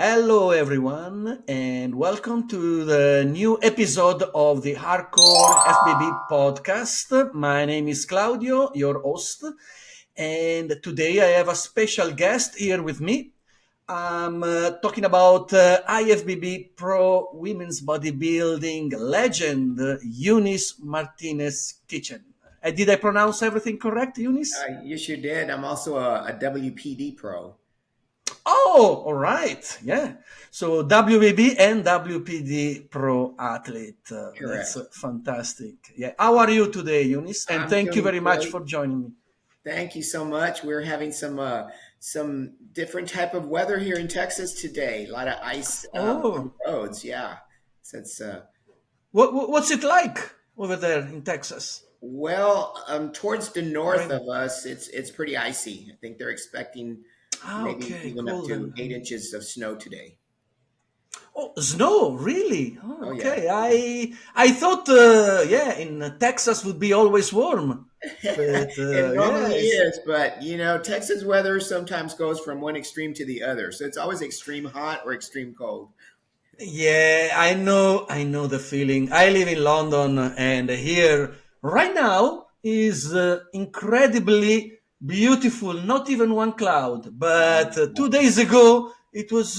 Hello, everyone, and welcome to the new episode of the Hardcore FBB podcast. My name is Claudio, your host, and today I have a special guest here with me. I'm talking about IFBB Pro Women's Bodybuilding legend, Eunice Martinez-Kitchen. Did I pronounce everything correct, Eunice? You sure did. I'm also a WPD pro. Oh, all right. Yeah. So WBB and WPD Pro athlete. That's Correct. fantastic. Yeah. How are you today, Eunice? And I'm thank you doing very much great. for joining me. Thank you so much. We're having some different type of weather here in Texas today. A lot of ice on the Oh, roads. Yeah. Since what's it like over there in Texas? towards the north Right. of us, it's pretty icy. I think they're expecting maybe Okay, even up cool to then. 8 inches of snow today. Oh, snow, really? Oh, Oh yeah. okay. I thought, yeah, in Texas would be always warm, but It yeah, normally it's is, but Texas weather sometimes goes from one extreme to the other. So it's always extreme hot or extreme cold. Yeah, I know the feeling. I live in London, and here right now is incredibly beautiful. Not even one cloud, but 2 days ago it was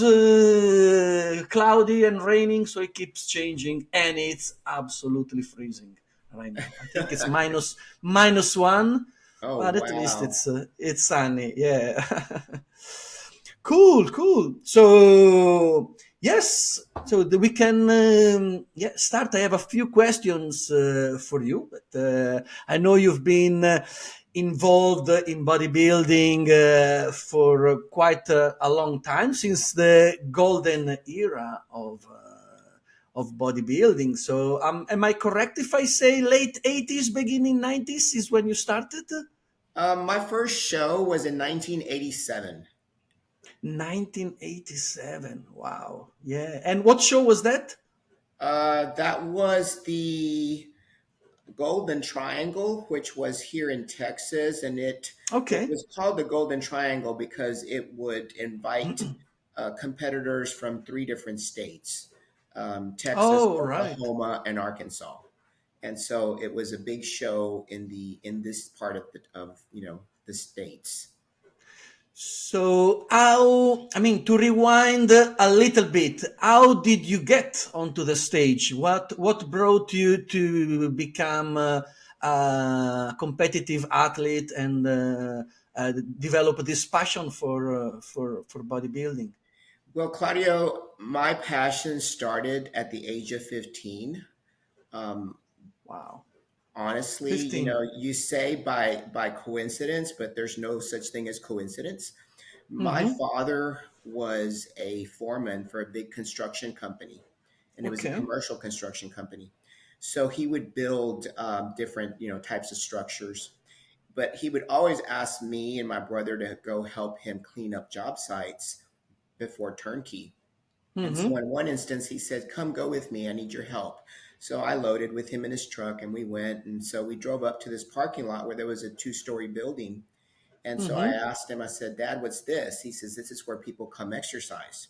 cloudy and raining, so it keeps changing, and it's absolutely freezing right now. I think it's minus one, Oh but at least wow. it's sunny. Yeah. Cool, cool. So yes, so we can yeah start. I have a few questions for you, but I know you've been involved in bodybuilding for quite a long time, since the golden era of bodybuilding. So am I correct if I say late 80s, beginning 90s is when you started? My first show was in 1987. 1987. Wow. Yeah. And what show was that? That was the Golden Triangle, which was here in Texas, and it Okay. was called the Golden Triangle because it would invite competitors from three different states: Texas, Oh, right. Oklahoma, and Arkansas. And so it was a big show in this part of the states. So, I mean, to rewind a little bit, how did you get onto the stage? What brought you to become a competitive athlete and develop this passion for bodybuilding? Well, Claudio, my passion started at the age of 15. Um, Wow. Honestly, 15. you say by coincidence, but there's no such thing as coincidence. My Mm-hmm. father was a foreman for a big construction company, and it was a Okay. commercial construction company. So he would build different, types of structures, but he would always ask me and my brother to go help him clean up job sites before turnkey. And so Mm-hmm. in one instance, he said, "Come go with me. I need your help." So I loaded with him in his truck and we went. And so we drove up to this parking lot where there was a two-story building. And so I Mm-hmm. asked him, I said, "Dad, what's this?" He says, "This is where people come exercise."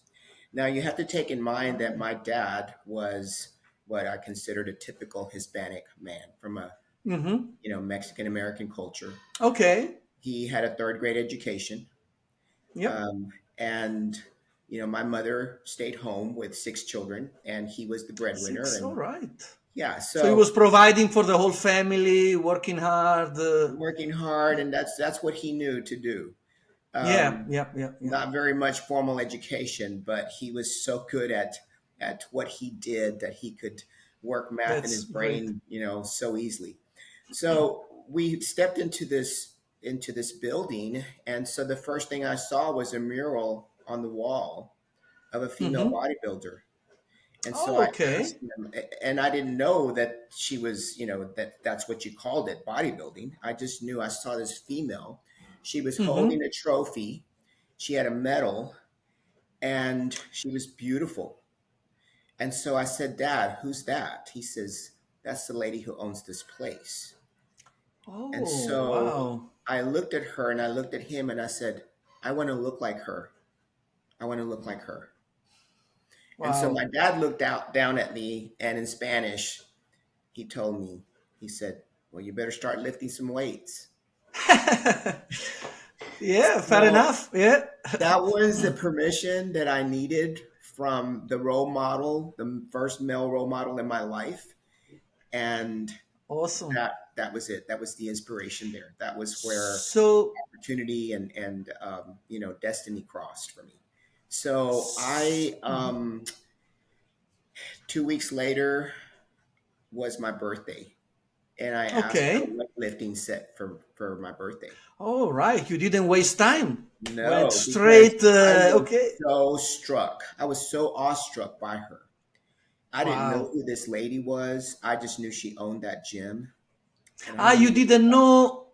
Now you have to take in mind that my dad was what I considered a typical Hispanic man from a, Mm-hmm. Mexican American culture. Okay. He had a third grade education. Yep. And my mother stayed home with six children, and he was the breadwinner. Six. All And right. yeah, So he was so providing for the whole family, working hard. working hard, and that's what he knew to do. Yeah, Um, yeah, yeah, yeah. Not very much formal education, but he was so good at what he did that he could work math in his That's great. brain, so easily. So we stepped into this building, and so the first thing I saw was a mural on the wall of a female Mm-hmm. bodybuilder. And so Oh, I okay. asked him, and I didn't know that she was, that's what you called it, bodybuilding. I just knew I saw this female. She was holding Mm-hmm. a trophy. She had a medal, and she was beautiful. And so I said, "Dad, who's that?" He says, "That's the lady who owns this place." And Oh, so wow. I looked at her and I looked at him and I said, "I want to look like her. I want to look like her." And so Wow. my dad looked out down at me, and in Spanish, he told me, he said, "Well, you better start lifting some weights." Yeah, fair So enough. Yeah. that was the permission that I needed from the role model, the first male role model in my life. And Awesome. that was it. That was the inspiration there. That was where So, opportunity and destiny crossed for me. So mhm. 2 weeks later was my birthday, and I asked for a Okay. weightlifting set for my birthday. All right. You didn't waste time. Went No, because straight. I was Okay. so struck. I was so awestruck by her. I didn't know Wow. who this lady was. I just knew she owned that gym, and I Ah, you knew. didn't know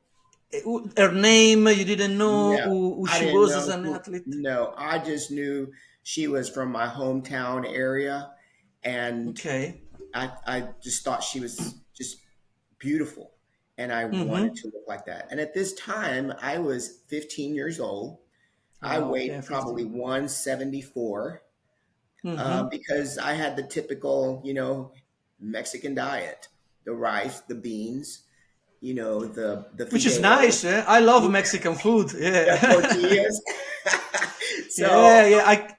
her name. You didn't know No, who I she didn't was as know an who. athlete. No, I just knew she was from my hometown area, and Okay. I just thought she was just beautiful, and I wanted Mm-hmm. to look like that. And at this time, I was 15 years old. I Wow. Yeah, weighed probably 15. 174 Mm-hmm. because I had the typical, Mexican diet: the rice, the beans, the Which is fideo, nice. Yeah? I love Mexican food. the Yeah. tortillas. So Yeah. Yeah.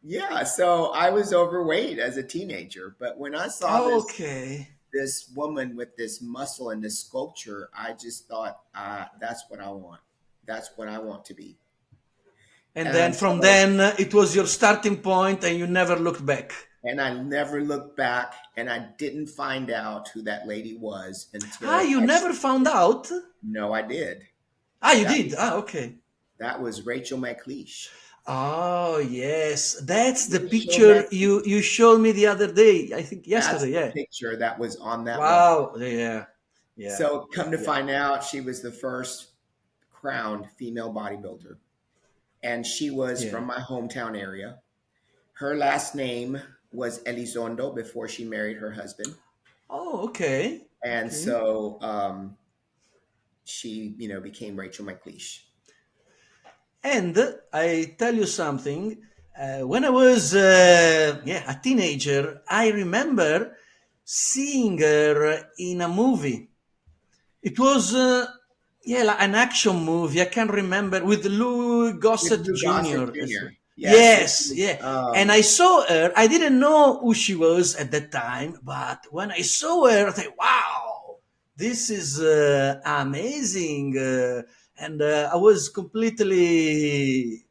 yeah, so I was overweight as a teenager, but when I saw Okay. this woman with this muscle and this sculpture, I just thought, that's what I want. That's what I want to be. And then And from so, then, it was your starting point, and you never looked back. and I never looked back, and I didn't find out who that lady was Ah, until you I never found out? no, I did. Ah, you That did. Ah, okay. that was Rachel McLeish. Oh, yes. That's the Rachel picture McLeish. you showed me the other day. I think That's yesterday. the Yeah. picture that was on that wall. Wow. Yeah. Yeah. So Yeah. come to Yeah. find out, she was the first crowned female bodybuilder, and she was Yeah. from my hometown area. Her last name was Elizondo before she married her husband, Oh, okay. and Okay. so she, became Rachel McLeish. And I tell you something. When I was a teenager, I remember seeing her in a movie. It was like an action movie. I can't remember with Louis With Gossett Lou Gossett Jr. Jr. Yes, this Yes, was, yeah. And I saw her. I didn't know who she was at that time, but when I saw her, I thought, "Wow, this is amazing!" And I was completely,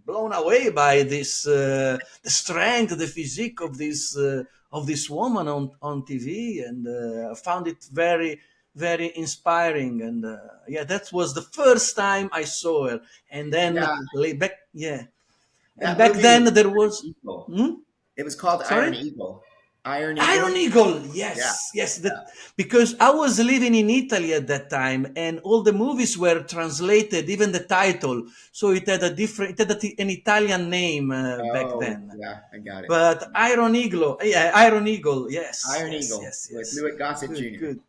blown away by this, the strength, the physique of this woman on TV, and I found it very very inspiring. And that was the first time I saw her. And then yeah, back, yeah, and that back movie then was there Iron was, Eagle. hmm? It was called Iron Sorry. Eagle. Iron Iron Eagle. Eagle, Yeah, yes, yes. yeah. That because I was living in Italy at that time, and all the movies were translated, even the title, so it had a different, it had an Italian name back Oh, then. yeah, I got it. But Iron Eagle, yeah, Iron Eagle, yes, Iron yes, Eagle yes, with yes. Louis Gossett Good, Jr. good.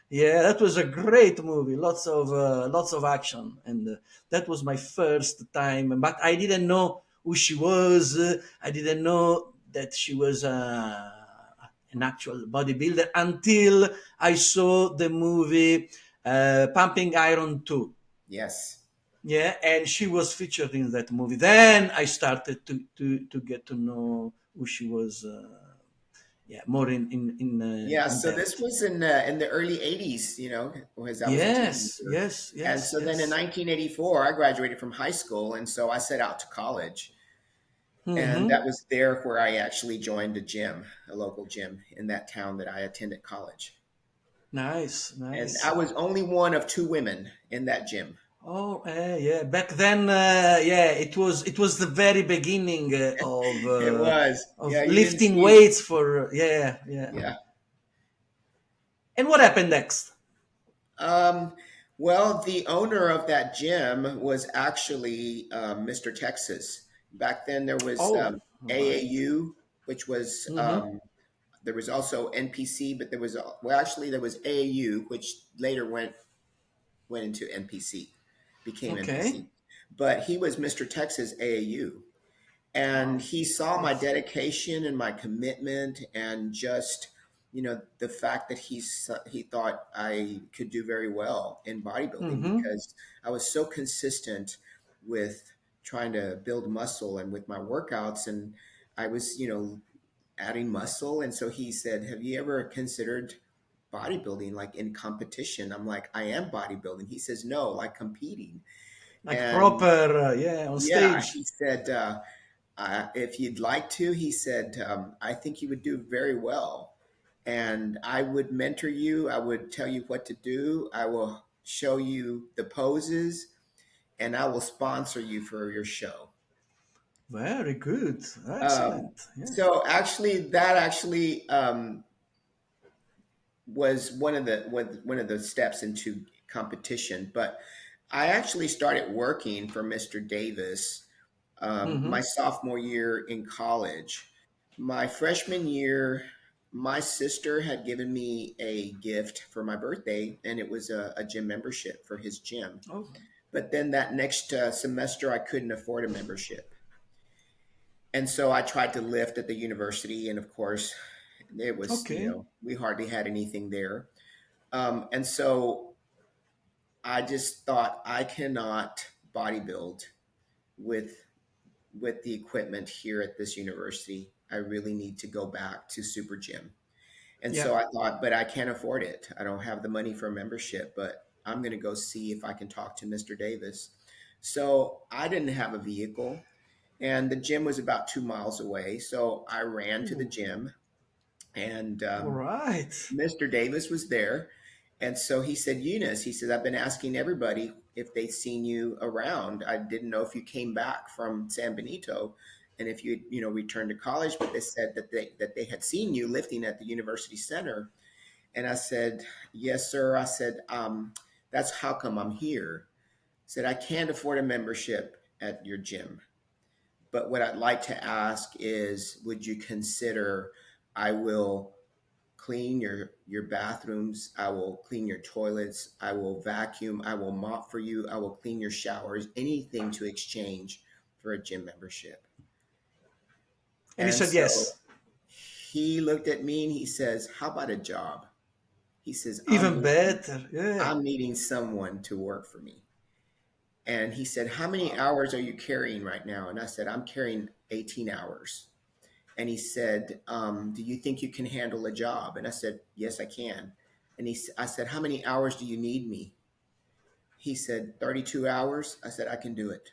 Yeah, that was a great movie. Lots of action, and that was my first time. But I didn't know who she was. I didn't know that she was an actual bodybuilder until I saw the movie Pumping Iron 2. Yes. Yeah, and she was featured in that movie. Then I started to get to know who she was. More Yeah, in so this depth. was in the early 80s, as I was a Yes, teenager. yes, And yes, so then in yes. 1984, I graduated from high school, and so I set out to college. And Mm-hmm. that was there where I actually joined a gym, a local gym in that town that I attended college. Nice, And I nice. was only one of two women in that gym. Oh, yeah. Back then, it was the very beginning It was. of Yeah, you didn't lifting see. weights for yeah. Yeah. And what happened next? Um, well, the owner of that gym was actually Mr. Texas. Back then, there was Oh, right. AAU, which was Mm-hmm. there was also NPC, but there was well, actually, there was AAU, which later went into NPC, became Okay. NPC. But he was Mr. Texas AAU, And Wow. he saw my That's, dedication and my commitment, and just, the fact that he thought I could do very well in bodybuilding, mm-hmm. because I was so consistent with trying to build muscle and with my workouts, and I was, adding muscle. And so he said, have you ever considered bodybuilding, like in competition? I'm like, I am bodybuilding. He says, no, like competing. Like And proper, yeah, on yeah, stage. he said, if you'd like to, he said, I think you would do very well. And I would mentor you. I would tell you what to do. I will show you the poses, and I will sponsor you for your show. Very good. Um, Excellent. Yeah. so actually, that actually was one of the steps into competition. But I actually started working for Mr. Davis my Mm-hmm. sophomore year in college. My freshman year, my sister had given me a gift for my birthday, and it was a gym membership for his gym. Oh, But then that next semester, I couldn't afford a membership. And so I tried to lift at the university. And of course, it was, okay. we hardly had anything there. And so I just thought, I cannot bodybuild with the equipment here at this university. I really need to go back to Super Gym. And Yeah. so I thought, but I can't afford it. I don't have the money for a membership, but I'm going to go see if I can talk to Mr. Davis. So I didn't have a vehicle, and the gym was about 2 miles away. So I ran to the Ooh, gym, and all right. Mr. Davis was there. And so he said, Eunice, he said, I've been asking everybody if they'd seen you around. I didn't know if you came back from San Benito and if you, returned to college, but they said that they had seen you lifting at the university center. And I said, yes, sir. I said, that's how come I'm here. I said, I can't afford a membership at your gym. But what I'd like to ask is, would you consider, I will clean your bathrooms, I will clean your toilets, I will vacuum, I will mop for you, I will clean your showers, anything to exchange for a gym membership. And he And said so yes. he looked at me and he says, how about a job? He says, Even better. Yeah. I'm needing someone to work for me. And he said, how many hours are you carrying right now? And I said, I'm carrying 18 hours. And he said, do you think you can handle a job? And I said, yes, I can. And I said, how many hours do you need me? He said, 32 hours. I said, I can do it.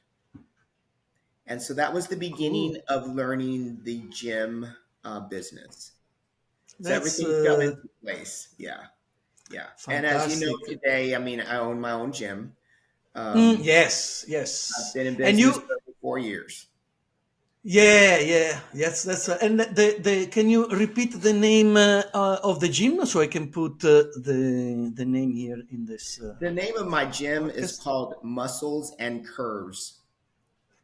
And so that was the beginning Cool. of learning the gym business. So That's everything fell into place. Yeah. Yeah. And as you know, fantastic. today, I mean, I own my own gym. Um, Yes, I've yes. been in And business you, for over 4 years. yeah, yeah, yes, that's and the can you repeat the name of the gym so I can put the name here in this The name of my gym is podcast? called Muscles and Curves.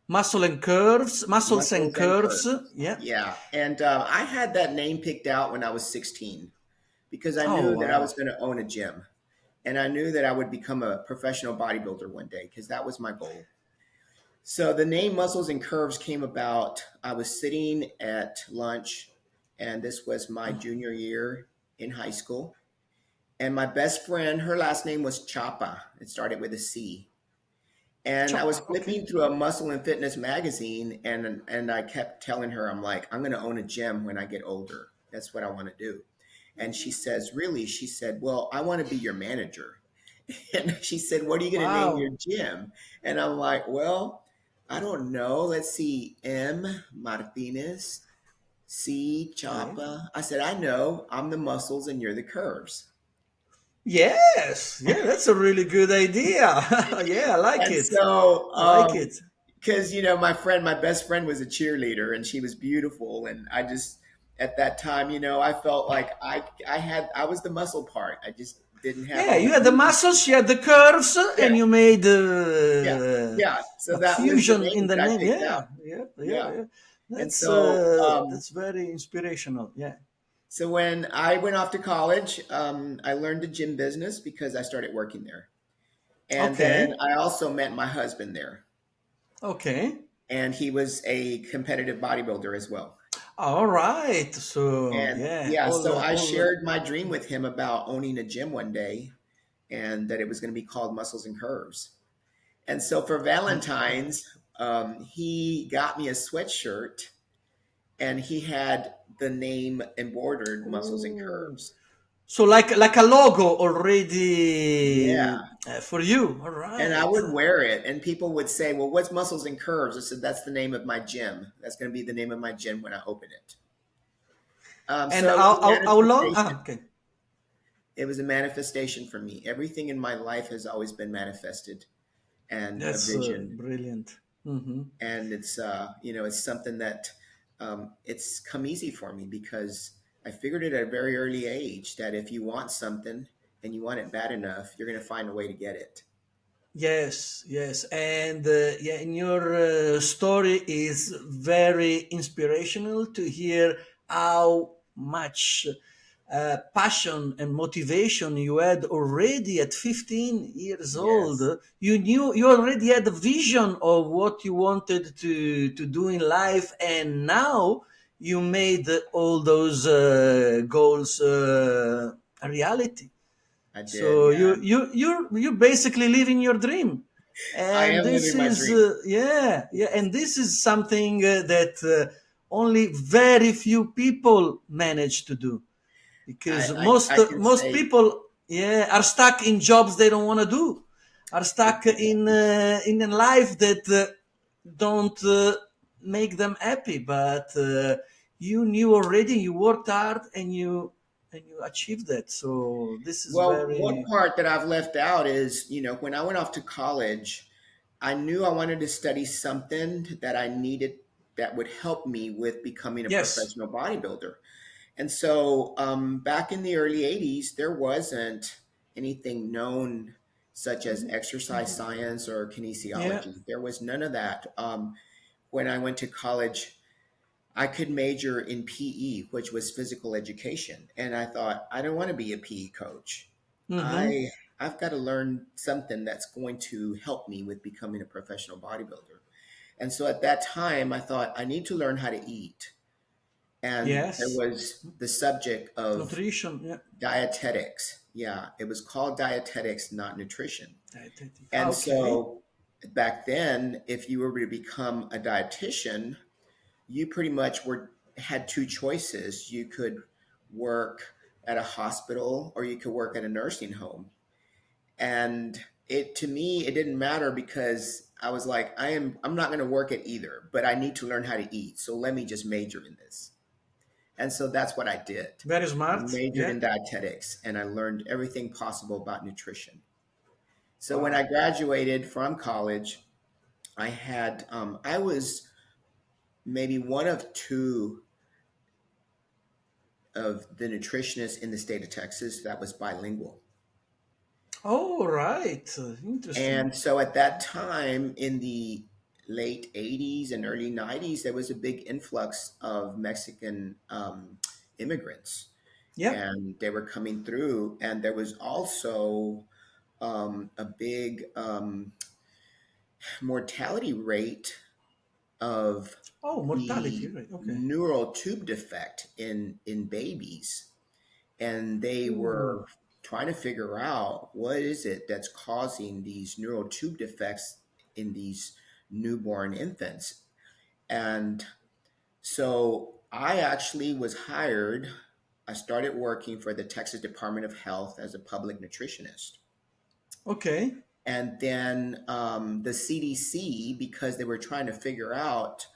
Muscles and Muscles and curves. Curves. Yeah. Yeah. And I had that name picked out when I was 16 because I Oh knew that I wow. was going to own a gym. And I knew that I would become a professional bodybuilder one day because that was my goal. So the name Muscles and Curves came about. I was sitting at lunch, and this was my junior year in high school. And my best friend, her last name was Chapa. It started with a C. And I was Chopper. Okay. flipping through a muscle and fitness magazine, and I kept telling her, I'm like, I'm going to own a gym when I get older. That's what I want to do. And she says, really? She said, well, I want to be your manager. And she said, what are you going to name your Wow. gym? And I'm like, well, I don't know. Let's see. M. Martinez, C. Okay. Chapa. I said, I know. I'm the muscles and you're the curves. Yes. Yeah, that's a really good idea. Yeah, I like And it. so, I like it. because my best friend was a cheerleader, and she was beautiful, and I just at that time, I felt like I was the muscle part. I just didn't have Yeah, all you the had the movement. muscles, you had the curves, Yeah, and you made yeah, yeah. So a that was the fusion in name the that I name. picked out. Yeah, yeah, yeah, Yeah, yeah. and so That's very inspirational. Yeah. when I went off to college, I learned the gym business because I started working there, and then Okay. I also met my husband there. Okay. and he was a competitive bodybuilder as well. All right. So And yeah, yeah, so I all. shared my dream with him about owning a gym one day, and that it was going to be called Muscles and Curves. And so for Valentine's, he got me a sweatshirt, and he had the name embroidered, Muscles and Oh. Curves. So like a logo Yeah. already for you. All And I right. would wear it, and people would say, "Well, what's Muscles and Curves?" I said, "That's the name of my gym. That's going to be the name of my gym when I open it." And So it was a how long? manifestation. Okay. It was a manifestation for me. Everything in my life has always been manifested and a That's vision. brilliant. Hmm. And it's it's something that it's come easy for me because I figured it at a very early age that if you want something and you want it bad enough, you're going to find a way to get it. Yes, yes, and yeah, and your story is very inspirational to hear how much passion and motivation you had already at 15 years old. Yes, You already had a vision of what you wanted to do in life, and now you made all those goals a reality. I did. So Yeah, you're basically living your dream, I and am this living my is dream. yeah, and this is something that only very few people manage to do, I, because I can most say people, yeah, are stuck in jobs they don't want to do, are stuck exactly. in a life that don't make them happy. But you knew already, you worked hard, and you achieved that. So this is Well, one very. part that I've left out is, when I went off to college, I knew I wanted to study something that I needed that would help me with becoming a Yes. professional bodybuilder. And so back in the early 80s, there wasn't anything known such as exercise science or Yeah. kinesiology. There was none of that. When I went to college, I could major in PE, which was physical education. And I thought, I don't want to be a PE coach. Mm-hmm. I I've got to learn something that's going to help me with becoming a professional bodybuilder. And so at that time, I thought I need to learn how to eat. And there Yes. was the subject of Nutrition. Yeah. dietetics. Yeah, it was called dietetics, not nutrition. Dietetics. And Okay. so back then, if you were to become a dietitian, you pretty much were had two choices. You could work at a hospital or you could work at a nursing home. And it to me, it didn't matter because I was like, I'm not going to work at either, but I need to learn how to eat. So let me just major in this. And so that's what I did. Very I smart. majored Yeah. in dietetics and I learned everything possible about nutrition. So when I Wow. graduated from college, I was maybe one of two of the nutritionists in the state of Texas that was bilingual. Oh, right. Interesting. And so at that time in the late 80s and early 90s, there was a big influx of Mexican immigrants, Yeah. and they were coming through. And there was also a big mortality rate of Oh, mortality the rate. Okay. neural tube defect in babies, and they Ooh. were trying to figure out what is it that's causing these neural tube defects in these newborn infants. And so I actually was hired. I started working for the Texas Department of Health as a public nutritionist. Okay. And then the CDC, because they were trying to figure out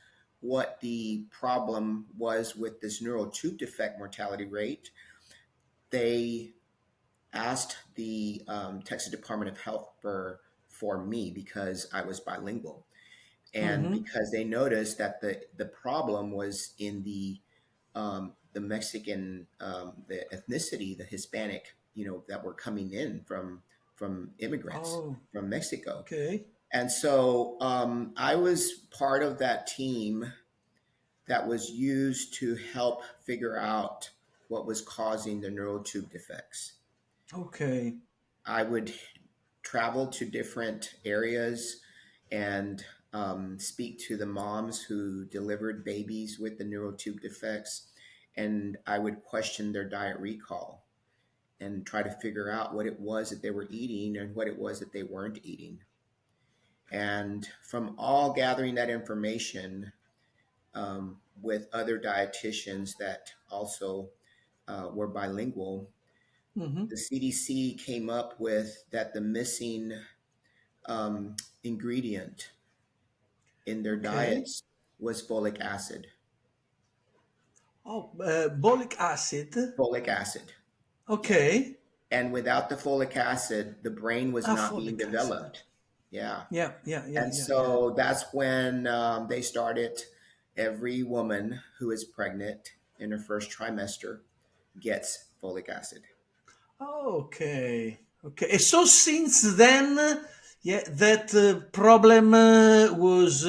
what the problem was with this neural tube defect mortality rate, they asked the Texas Department of Health for me because I was bilingual, and Mm-hmm. because they noticed that the problem was in the Mexican, the ethnicity, the Hispanic, that were coming in from immigrants Oh, from Mexico. okay. And so I was part of that team that was used to help figure out what was causing the neural tube defects. Okay. I would travel to different areas and speak to the moms who delivered babies with the neural tube defects, and I would question their diet recall and try to figure out what it was that they were eating and what it was that they weren't eating. And from all gathering that information with other dietitians that also were bilingual, Hmm. the CDC came up with that the missing ingredient in their Okay. diets was folic acid. Oh, bolic acid. Folic acid. Yeah. Okay. And without the folic acid, the brain was Ah, not being folic acid. developed. Yeah. Yeah, yeah, yeah, And yeah, yeah. so that's when they started. Every woman who is pregnant in her first trimester gets folic acid. Okay. Okay. And so since then, yeah, that problem was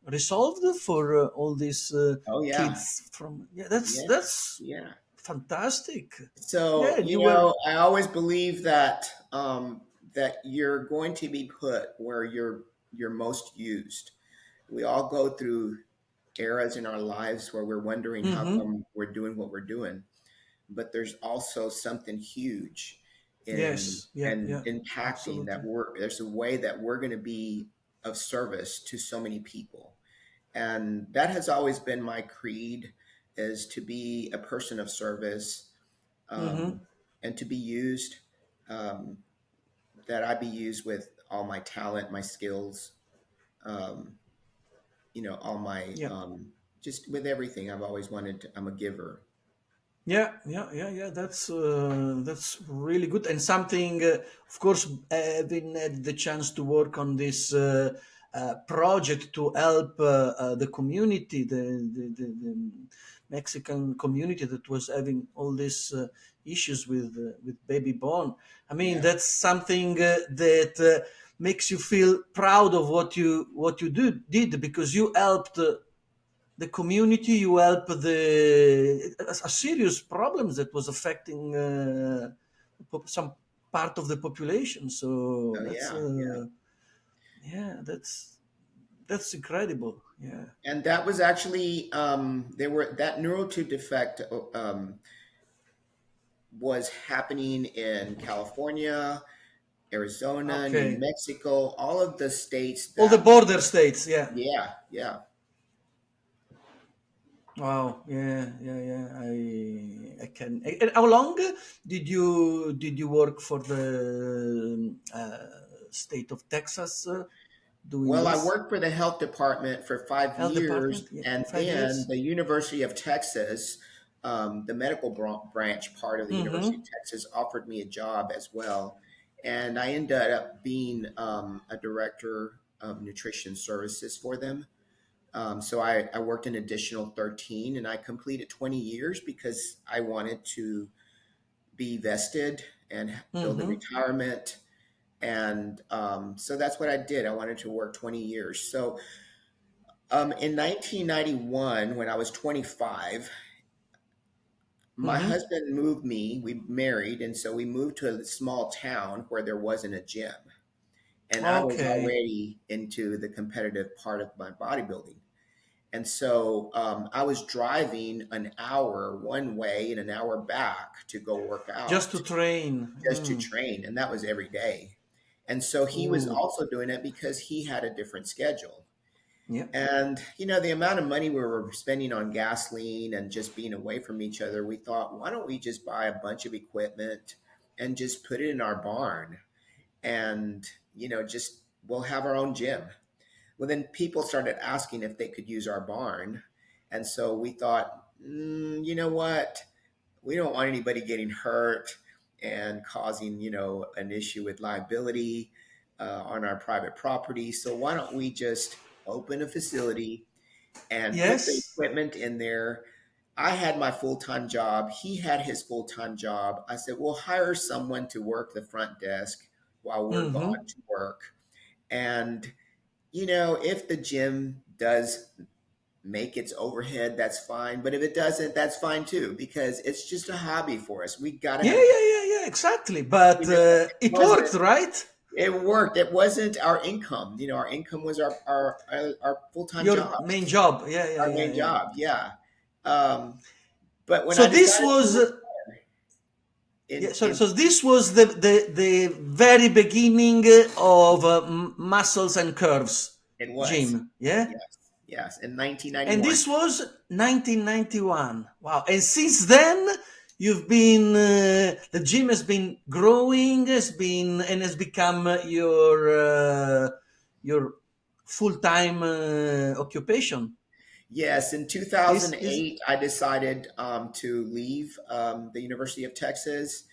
resolved for all these Oh yeah, kids from. Yeah, that's yeah, that's yeah. fantastic. Yeah, So and you you were. know, I always believe that that you're going to be put where you're most used. We all go through eras in our lives where we're wondering how Mm-hmm. come we're doing what we're doing, but there's also something huge in Yes. Yeah. and Yeah. impacting that Absolutely. there's a way that we're going to be of service to so many people. And that has always been my creed, is to be a person of service, Mm-hmm. um, and to be used, um, that I be used with all my talent, my skills, um, all my Yeah. just with everything. I've always wanted to, I'm a giver. Yeah, yeah, yeah, yeah. That's really good, and something. Of course, having had the chance to work on this project to help the community, the Mexican community that was having all these issues with baby born. I mean, Yeah. that's something that makes you feel proud of what you did because you helped. The community, you help a serious problems that was affecting some part of the population, so Oh that's yeah, yeah. yeah, that's incredible. Yeah. And that was actually there were that neural tube defect was happening in California, Arizona, New Okay. Mexico, all of the states All the that, border states, yeah. yeah, yeah. Wow, yeah, yeah, yeah, I can. And how long did you work for the state of Texas doing Well, I this worked for the health department for five health years, department? Yeah, and 5 years. then the University of Texas, the medical branch part of the University of Mm-hmm. Texas, offered me a job as well. And I ended up being a director of nutrition services for them. So I worked an additional 13, and I completed 20 years because I wanted to be vested and build a Mm-hmm. retirement. And so that's what I did. I wanted to work 20 years. So in 1991, when I was 25, my Mm-hmm. husband moved me. We married, and so we moved to a small town where there wasn't a gym. And I was Okay. already into the competitive part of my bodybuilding. And so I was driving an hour one way and an hour back to go work Just to out, train. just to train. And that was every day. And so he was Ooh. also doing it because he had a different schedule. Yeah. And, the amount of money we were spending on gasoline and just being away from each other, we thought, why don't we just buy a bunch of equipment and just put it in our barn and, just we'll have our own gym. Well, then people started asking if they could use our barn. And so we thought, you know what? We don't want anybody getting hurt and causing, an issue with liability on our private property. So why don't we just open a facility and put the Yes. equipment in there? I had my full time job. He had his full time job. I said, we'll hire someone to work the front desk while we're gone Mm-hmm. to work. And, if the gym does make its overhead, that's fine. But if it doesn't, that's fine too, because it's just a hobby for us. We got to Yeah, have, yeah, yeah, yeah, exactly. But it it worked, wasn't, right? it worked. It wasn't our income. Our income was our full-time Your main jobs, job. Yeah, yeah, our yeah, main yeah. job. Yeah. Um, but when So I this decided to was retire yeah. in Sorry. So this was the very beginning of muscles and curves it was gym. Yeah. yes, yes, in And 1991. this was 1991. Wow. And since then, you've been, the gym has been growing, has become your full-time occupation. Yes, in Is 2008, I decided to leave the University of Texas.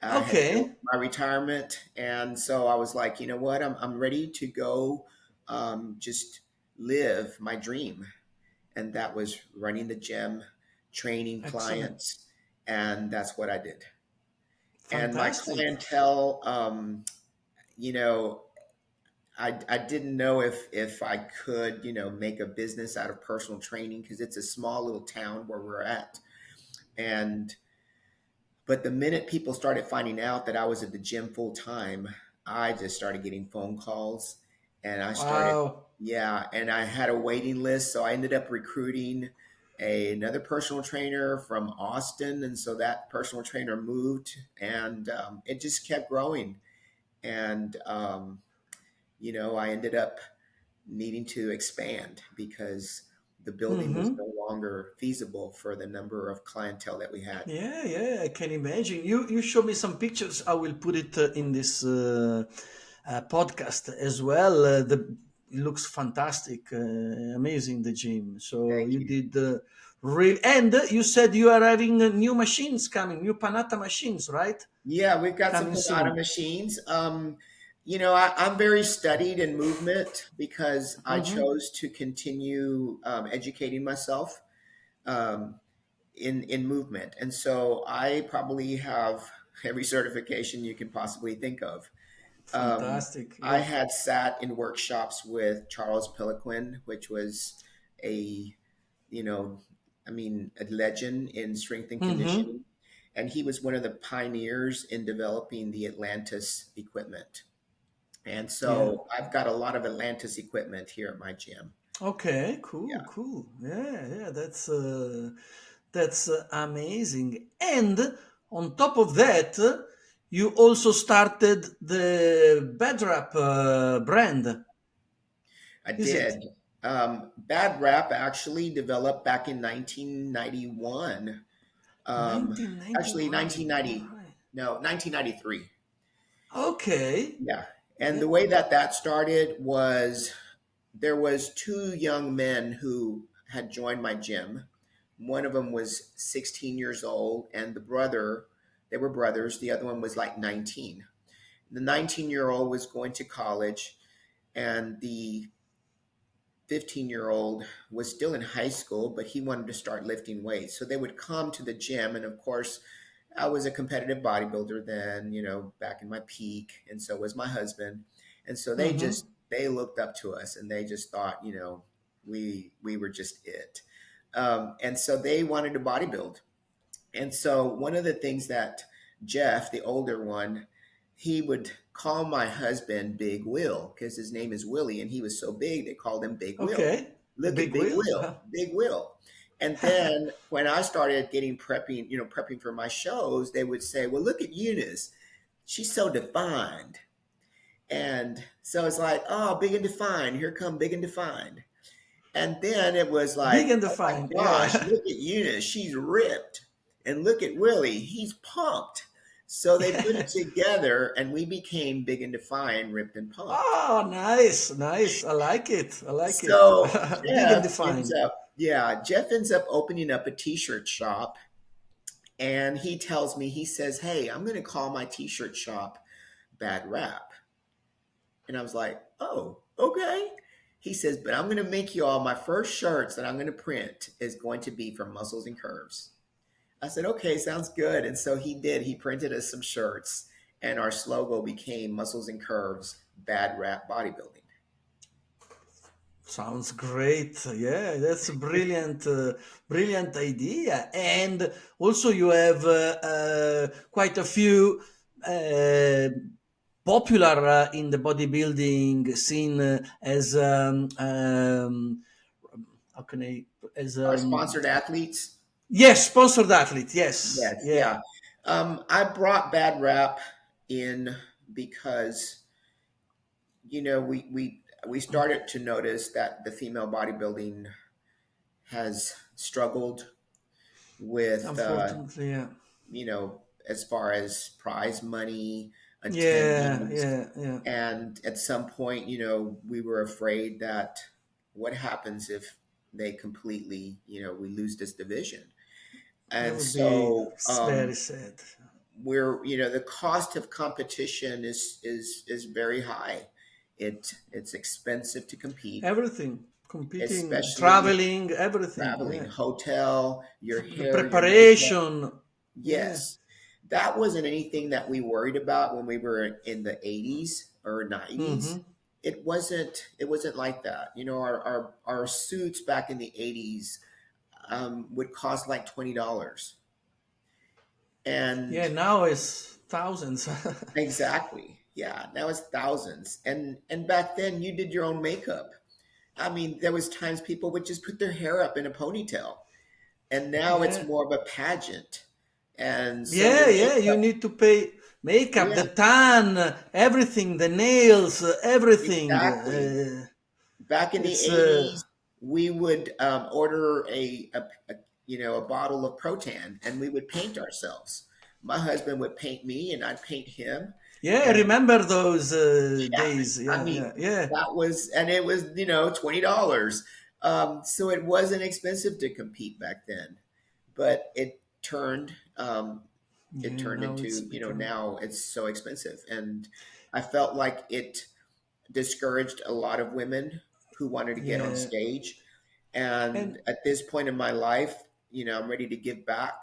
I had built okay. my retirement, and so I was like, you know what, I'm ready to go, just live my dream, and that was running the gym, training Excellent. clients, and that's what I did. And my Fantastic. clientele, you know, I didn't know if I could, make a business out of personal training because it's a small little town where we're at. And but the minute people started finding out that I was at the gym full time, I just started getting phone calls and I started, Wow. yeah, and I had a waiting list. So I ended up recruiting another personal trainer from Austin. And so that personal trainer moved and it just kept growing. And, I ended up needing to expand because the building was no Hmm. longer feasible for the number of clientele that we had. Yeah, yeah, I can imagine. You showed me some pictures. I will put it in this podcast as well. It looks fantastic, amazing the gym. So Thank you you. did real, and you said you are having new machines coming, new Panata machines, right? Yeah, we've got some Coming Panada soon. machines. I'm very studied in movement because I Hmm. chose to continue educating myself um, in movement, and so I probably have every certification you can possibly think of. Um, Fantastic. I Yeah. had sat in workshops with Charles Peliquin, which was a, you know, a legend in strength and Hmm. conditioning. And he was one of the pioneers in developing the Atlantis equipment. And Yeah. so I've got a lot of Atlantis equipment here at my gym. Okay. Yeah. Cool. Cool. Yeah. Yeah. That's amazing. And on top of that, you also started the Badrap brand, I is it? did. Bad Rap actually developed back in 1991. Actually, 1991. All 1990. right. No, 1993. Okay. Yeah. And Yeah. the way that started was there was two young men who had joined my gym. One of them was 16 years old, and they were brothers. The other one was like 19. The 19-year-old was going to college, and the 15-year-old was still in high school, but he wanted to start lifting weights. So they would come to the gym. And of course, I was a competitive bodybuilder then, back in my peak. And so was my husband. And so Mm-hmm. they looked up to us and they just thought, we were just it. And so they wanted to bodybuild. And so one of the things that Jeff, the older one, he would call my husband Big Will because his name is Willie and he was so big they called him Big Will. Okay. Look at Big Big wheel. Will, Big Will. And then when I started getting prepping for my shows, they would say, "Well, look at Eunice. She's so defined." And so it's like, "Oh, big and defined. Here come big and defined." And then it was Big like, and oh my defined. gosh, Yeah. look at Eunice. She's ripped. And look at Willie. He's pumped. So they put it together and we became big and defined, ripped and pumped. Oh, nice. Nice. I like it. I like it. So Big and defined. Jeff ends up opening up a t-shirt shop and he tells me, he says, "Hey, I'm going to call my t-shirt shop Bad Rap." And I was like, "Oh, okay." He says, "But I'm going to make you all my first shirts that I'm going to print is going to be for muscles and curves." I said, "Okay, sounds good." And so he did. He printed us some shirts, and our slogan became Muscles and Curves Bad Rap Bodybuilding. Sounds great. Yeah, that's a brilliant idea. And also, you have quite a few. Uh, popular in the bodybuilding scene as how can I as Our sponsored athletes. yes, sponsored athlete. Yes, Yes, yeah. yeah. I brought Bad Rap in because we started to notice that the female bodybuilding has struggled with Unfortunately, yeah, as far as prize money, yeah, attendance, yeah, yeah. and at some point, we were afraid that what happens if they completely, we lose this division. That And would be so very sad. the cost of competition is very high. It's expensive to compete, Everything, competing, especially traveling, everything. traveling, Yeah, hotel, your the hair, your makeup. preparation. Yeah. Yes, that wasn't anything that we worried about when we were in the 80s or 90s. Mm-hmm. It wasn't like that. Our suits back in the 80s would cost like $20. And Yeah. Now it's thousands. exactly. Yeah, now it's thousands. And back then you did your own makeup. I mean, there was times people would just put their hair up in a ponytail. And now it's Yeah. more of a pageant. And so Yeah, your yeah, you makeup, need to pay makeup, yeah, the tan, everything, the nails, everything. exactly. Back in the It's 80s, we would order a bottle of Protan and we would paint ourselves. My husband would paint me and I'd paint him. yeah, I And remember those yeah, days. I Yeah, mean, yeah, yeah, and it was, $20. So it wasn't expensive to compete back then, but it yeah. turned Now it's into, become now it's so expensive. And I felt like it discouraged a lot of women who wanted to get on yeah, stage. And and at this point in my life, I'm ready to give back.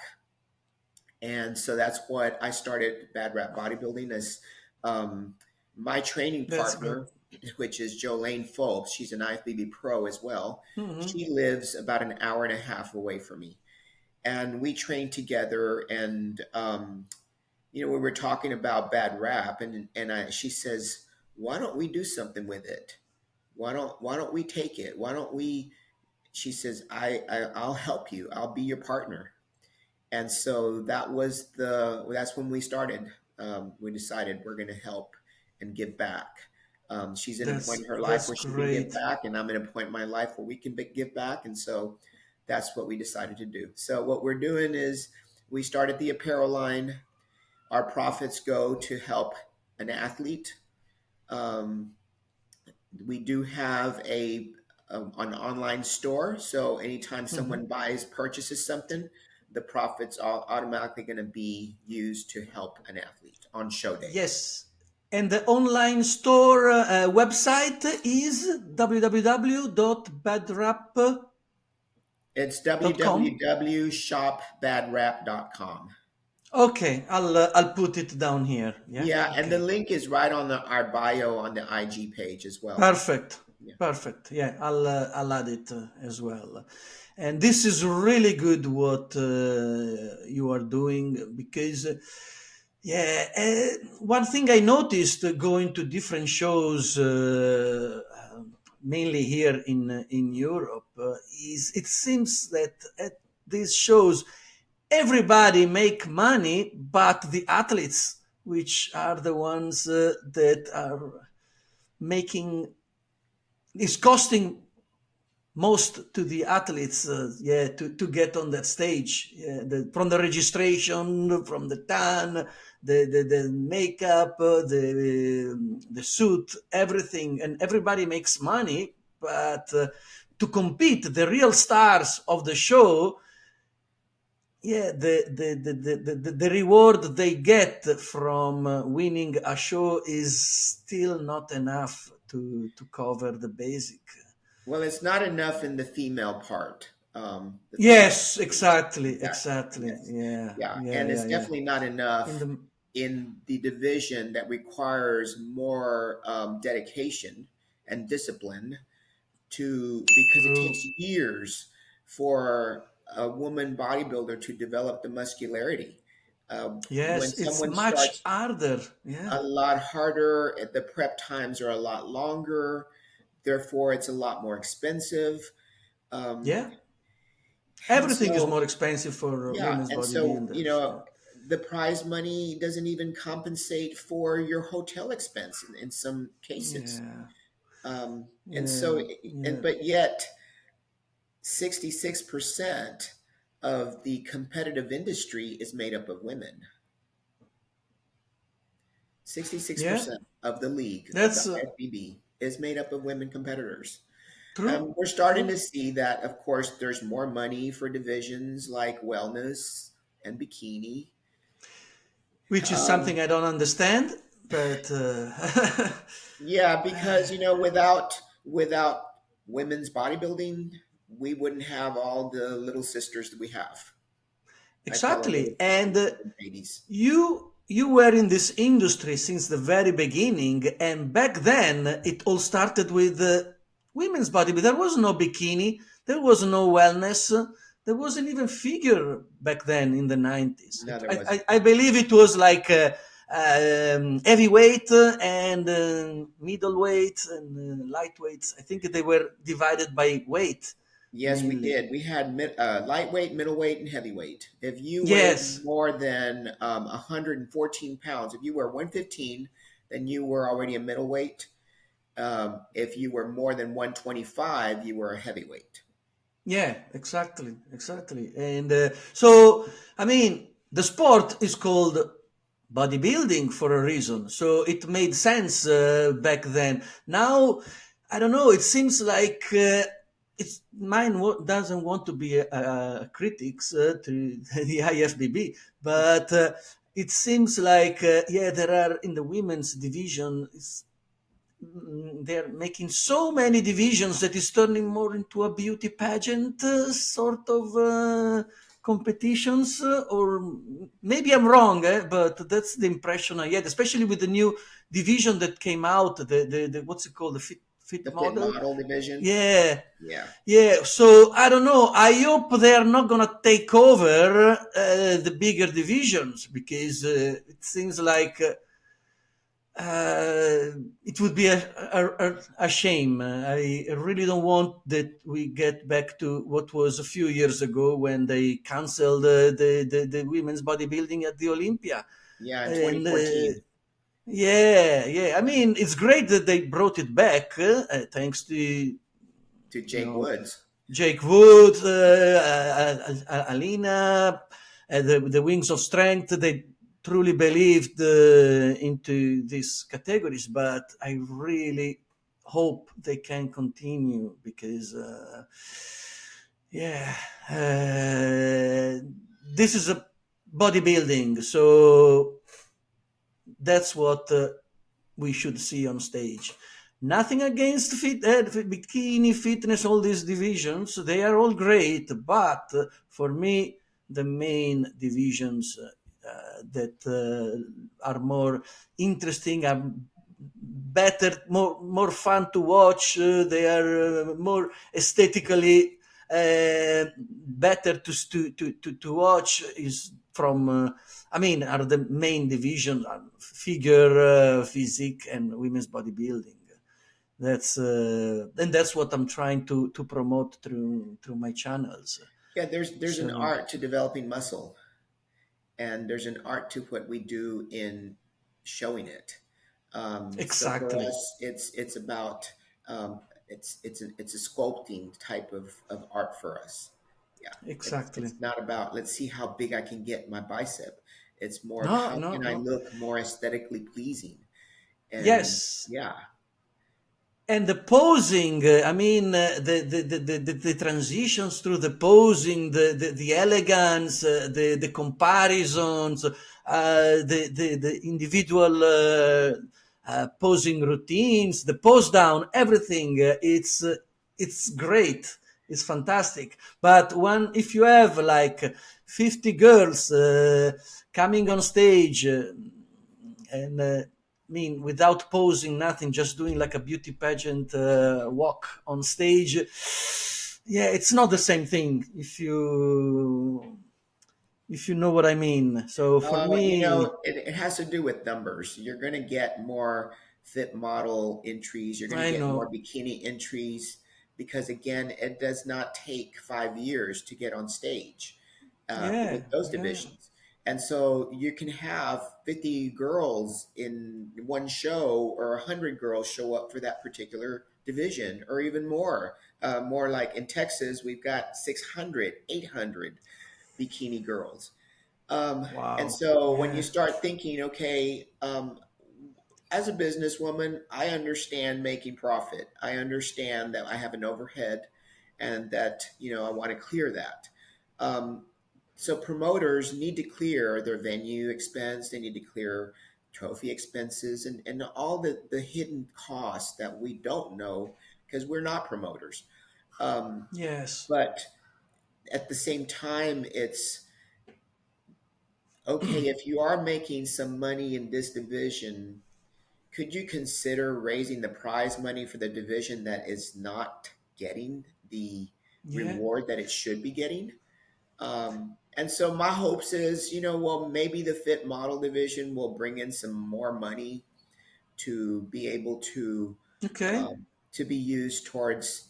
And so that's what I started Bad Rap Bodybuilding as um, my training that's good. partner, which is Jolene Folks. She's an IFBB Pro as well. Hmm. She lives about an hour and a half away from me. And we train together. And, we were talking about Bad Rap, she says, why don't we do something with it? Why don't we take it? Why don't we? She says, I'll help you. I'll be your partner. And so that's when we started. We decided we're going to help and give back. She's in a point in her life That's where she can give great. back, and I'm in a point in my life where we can give back. And so that's what we decided to do. So what we're doing is we started the apparel line. Our profits go to help an athlete. Um, we do have an online store, so anytime Hmm. someone purchases something, the profits are automatically going to be used to help an athlete on show day. Yes. And the online store website is www.badrap.com. It's www.shopbadrap.com. Okay, I'll put it down here. Yeah. Yeah, and the Okay. link is right on our bio on the IG page as well. Perfect. Yeah. Perfect. Yeah, I'll add it as well. And this is really good what you are doing because yeah, one thing I noticed going to different shows, mainly here in Europe, is it seems that at these shows everybody make money, but the athletes, which are the ones that are making is costing most to the athletes, yeah, to get on that stage, yeah, from the registration, from the tan, the makeup, the suit, everything, and everybody makes money, but to compete, the real stars of the show, yeah, the reward they get from winning a show is still not enough to cover the basic. Well, it's not enough in the female part. The female Yes, division. exactly, Exactly. exactly. Yes. Yeah, Yeah. yeah, And it's yeah, yeah. definitely not In enough the in the division that requires more dedication and discipline because it true. takes years for a woman bodybuilder to develop the muscularity. When Yes, it's someone much starts harder. Yeah. a lot harder, the prep times are a lot longer. Therefore, it's a lot more expensive. Um, Yeah. and Everything is so, more expensive for yeah, women's and so, bodybuilders. Yeah. the prize money doesn't even compensate for your hotel expense in some cases. Yeah. And Yeah. so, Yeah. but yet 66% of the competitive industry is made up of women. Yeah. 66% of the league of the That's IFBB is made up of women competitors. true. We're starting True. to see that, of course, there's more money for divisions like wellness and bikini. Which is Um, something I don't understand, but yeah, because without women's bodybuilding, we wouldn't have all the little sisters that we have. I call them exactly. little And sisters, little babies. you were in this industry since the very beginning, and back then it all started with women's body. But there was no bikini, there was no wellness, there wasn't even figure back then in the 90s. No, there I wasn't. I believe it was like heavyweight and middleweight and lightweight. I think they were divided by weight Yes, we mainly. did. We had lightweight, middleweight, and heavyweight. If you weighed Yes. more than 114 pounds, if you were 115, then you were already a middleweight. If you were more than 125, you were a heavyweight. Yeah, exactly, exactly. And so, I mean, the sport is called bodybuilding for a reason. So it made sense back then. Now, I don't know. It seems like it's mine doesn't want to be a critics to the IFBB, but it seems like yeah, there are in the women's division. They're making so many divisions that it's turning more into a beauty pageant sort of competitions, or maybe I'm wrong, but that's the impression I get, especially with the new division that came out, the what's it called, the fit The fit model. model division. Yeah, Yeah. yeah. So I don't know. I hope they are not gonna take over the bigger divisions, because it seems like it would be a shame. I really don't want that we get back to what was a few years ago when they canceled the women's bodybuilding at the Olympia. Yeah, in And 2014 yeah, yeah. I mean, it's great that they brought it back, thanks to to Jake Woods. Jake Wood, Alina, the Wings of Strength. They truly believed into these categories, but I really hope they can continue, because, yeah, this is a bodybuilding, so that's what we should see on stage. Nothing against bikini, fitness, all these divisions. They are all great, but for me, the main divisions that are more interesting, are better, more fun to watch. They are more aesthetically better to watch. Is from I mean, are the main divisions are figure, physique, and women's bodybuilding. That's what I'm trying to promote through my channels. Yeah, there's an So art to developing muscle, and there's an art to what we do in showing it. So for exactly, us, it's about it's a sculpting type of art for us. Yeah, exactly. it's not about let's see how big I can get my bicep. It's more of No, how no, can I no. look more aesthetically pleasing. And Yes, yeah, and the posing, I mean, the transitions through the posing, the elegance, the comparisons, the individual posing routines, the pose down, everything, it's great, it's fantastic. But if you have like 50 girls coming on stage, and I mean, without posing, nothing, just doing like a beauty pageant walk on stage. Yeah, it's not the same thing. if you know what I mean. So for me, It has to do with numbers. You're going to get more fit model entries. You're going to I get more know. bikini entries because, again, it does not take 5 years to get on stage with Yeah, those yeah, divisions. And so you can have 50 girls in one show or 100 girls show up for that particular division or even more. More like in Texas, we've got 600, 800 bikini girls. And wow, so when you yeah, start thinking, okay, as a businesswoman, I understand making profit. I understand that I have an overhead and that, I want to clear that. Um, so promoters need to clear their venue expense. They need to clear trophy expenses and all the hidden costs that we don't know because we're not promoters. Um, yes, but at the same time, it's okay, if you are making some money in this division, could you consider raising the prize money for the division that is not getting the yeah, reward that it should be getting? And so my hopes is, well, maybe the fit model division will bring in some more money to be able okay. um, to be used towards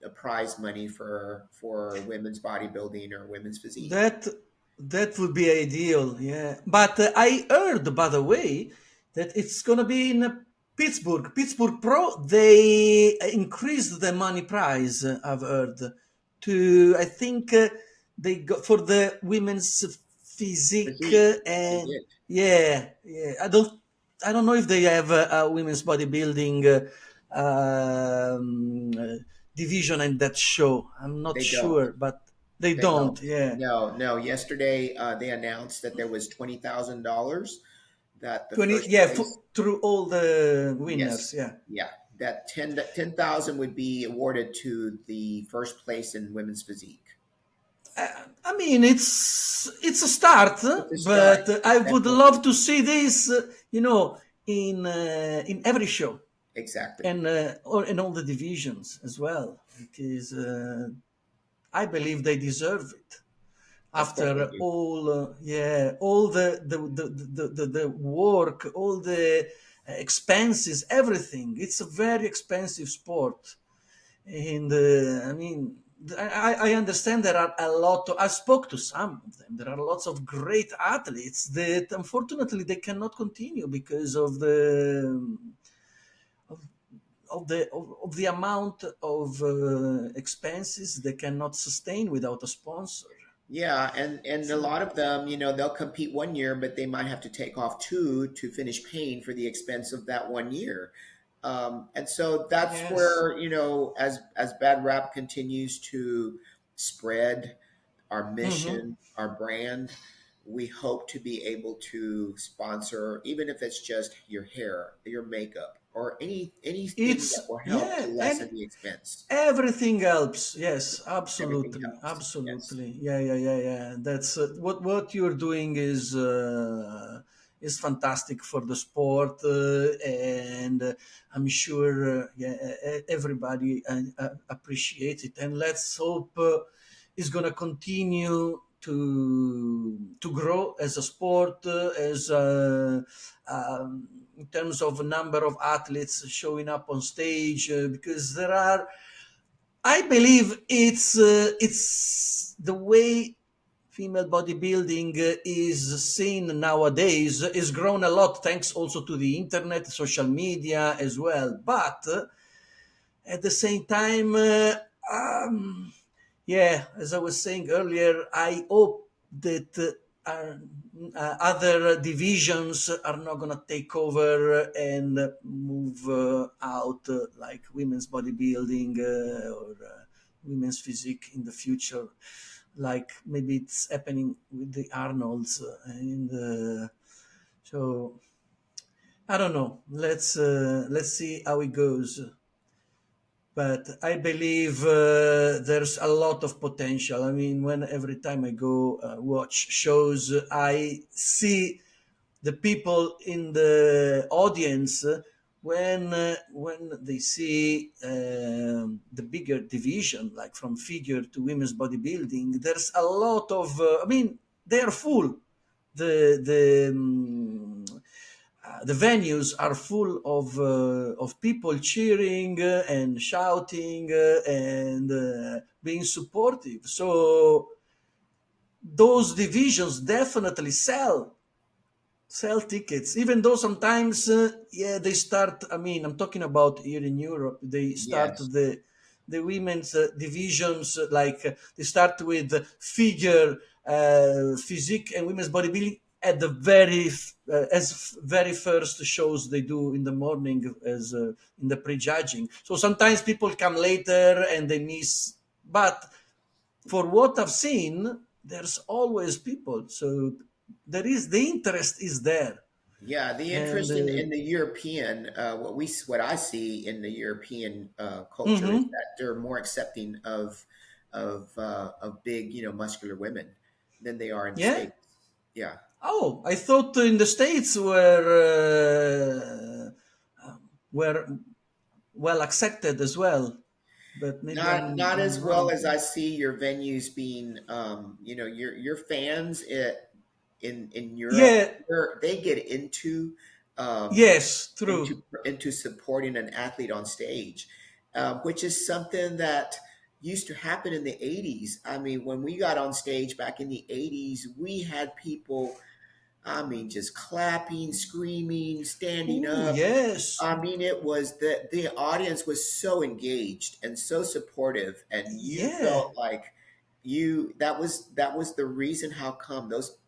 the prize money for women's bodybuilding or women's physique. That that would be ideal, yeah. But I heard, by the way, that it's gonna be in Pittsburgh. Pittsburgh Pro. They increased the money prize. I've heard to. I think they got for the women's physique Physique, they and did. yeah, yeah. I don't know if they have a women's bodybuilding division in that show. I'm not They don't. sure, but they They don't. don't. Yeah. No, no. Yesterday, they announced that there was $20,000 that the 20, first yeah, place. through all the winners, Yes, yeah. yeah. That 10,000 would be awarded to the first place in women's physique. I mean, it's a start, It's a start. but I would Definitely. love to see this, in every show Exactly. and or in all the divisions as well, because I believe they deserve it. Of course they After do. all, yeah, all the work, all the expenses, everything. It's a very expensive sport. And I mean, I understand there are a lot of, I spoke to some of them. There are lots of great athletes that unfortunately they cannot continue because of, of the amount of expenses they cannot sustain without a sponsor. Yeah, and a So, lot of them, they'll compete 1 year, but they might have to take off two to finish paying for the expense of that 1 year. And so that's yes. where, as Bad Rap continues to spread our Hmm. mission, our brand, we hope to be able to sponsor, even if it's just your hair, your makeup, or anything that It's, will help to yeah, lessen and the expense. everything helps. Yes, Everything absolutely, helps. Yes. absolutely. Yeah, yeah, yeah, yeah. That's what you're doing is fantastic for the sport, and I'm sure yeah, everybody appreciates it. And let's hope it's gonna continue to grow as a sport, as in terms of number of athletes showing up on stage, because there are, I believe it's the way female bodybuilding is seen nowadays is grown a lot thanks also to the internet, social media as well. But at the same time, yeah, as I was saying earlier, I hope that other divisions are not going to take over and move out, like women's bodybuilding or women's physique in the future, like maybe it's happening with the Arnolds. And so I don't know. Let's see how it goes, but I believe there's a lot of potential. I mean, when every time I go watch shows, I see the people in the audience when they see the bigger division, like from figure to women's bodybuilding. There's a lot of. I mean. they are full. The venues are full of people cheering and shouting and being supportive. So those divisions definitely sell tickets, even though sometimes they start. I mean, I'm talking about here in Europe, they start Yes. the women's divisions, like they start with figure physique and women's bodybuilding at the very first shows they do in the morning, as in the prejudging. So sometimes people come later and they miss, but for what I've seen, there's always people. So there is, the interest is there. Yeah, the And interest in the European, what I see in the European culture is mhm, that they're more accepting of big, muscular women than they are in the yeah. States. Yeah. Oh, I thought in the States were well accepted as well, but maybe Not I'm as well wrong. as I see your venues being, your fans in Europe, Yeah. they get um, Yes. into True. into supporting an athlete on stage, which is something that used to happen in the 80s. I mean, when we got on stage back in the 80s, we had people, I mean, just clapping, screaming, standing Ooh. up. Yes. I mean, it was the audience was so engaged and so supportive, and you Yeah. felt like that was the reason how come those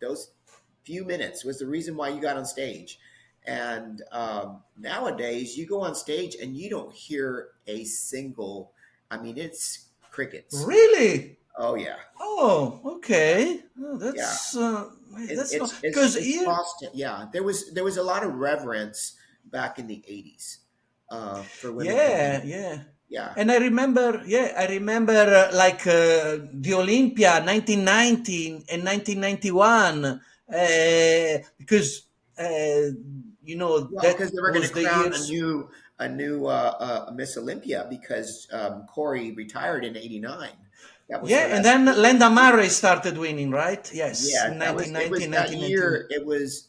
few minutes was the reason why you got on stage. And nowadays, you go on stage and you don't hear a single. I mean, it's crickets. Really. Oh yeah, Oh. Okay. Oh, yeah. that's not It's because it's here. lost. Yeah, there was a lot of reverence back in the 80s for women Yeah, competing. yeah. Yeah. And I remember the Olympia 1990 and 1991, because, uh, Well, that because they were going to was the crown years. a new Miss Olympia because Corey retired in '89. That was her Yeah, and last then year. Linda Murray started winning, right? Yes, Yeah, in it 1990, was that 1991. year. It was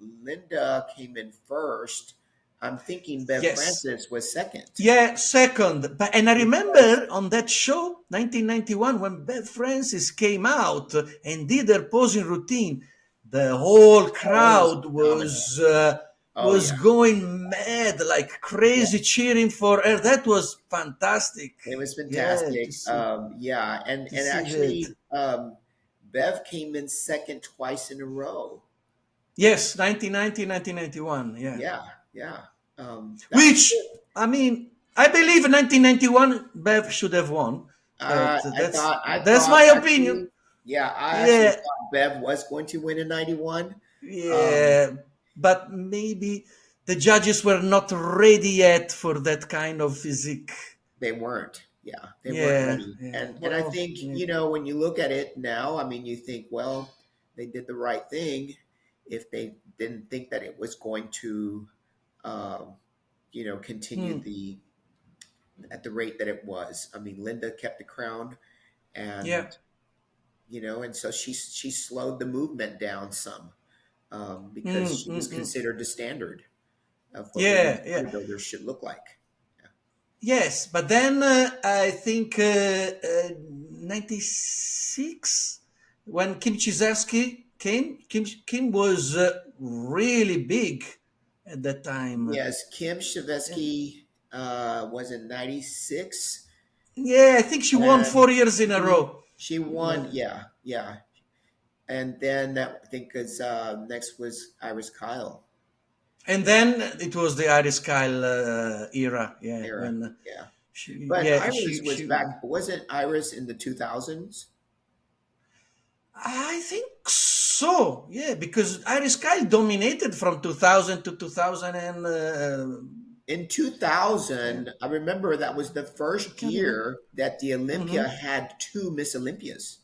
Linda came in first. I'm thinking Bev Yes. Francis was second Yeah, second. But and I because remember on that show, 1991, when Beth Francis came out and did her posing routine, the whole oh, it was crowd phenomenal. Oh was yeah, going mad, like yeah. crazy, cheering for her. That was fantastic. It was Yeah, fantastic. Yeah, and to and see that. actually, Bev came in second twice in a row. Yes, 1990, 1991. Yeah, Yeah, yeah. That was which, good. I mean, I believe in 1991 Bev should have won, but I thought I that's thought my opinion. actually, yeah, I actually Yeah, thought Bev was going to win in '91. Um, yeah, but maybe the judges were not ready yet for that kind of physique. they weren't. Yeah, they weren't Yeah, ready. yeah. And I Well, think, yeah. when you look at it now, I mean, you think, well, they did the right thing if they didn't think that it was going to, um, continue Hmm. at the rate that it was. I mean, Linda kept the crown, Yeah. and and so she slowed the movement down some, because Mm, she mm, was mm. considered the standard of what women's Yeah, yeah. bodybuilders should look like. Yes, but then I think 96, when Kim Chizevsky came, Kim was really big at that time. Yes, Kim And Shavesky was in '96, yeah, I think she won and 4 years in a she row. she won. When Yeah, yeah, and then that I think is next was Iris Kyle And then it was the Iris Kyle era. Yeah, era. when Yeah, she, but yeah, Iris was back. Wasn't Iris in the 2000s? I think so. Yeah, because Iris Kyle dominated from 2000 to 2000, and In yeah, 2000, I remember that was the I first can't remember. year that the Hmm. Olympia had two Miss Olympias.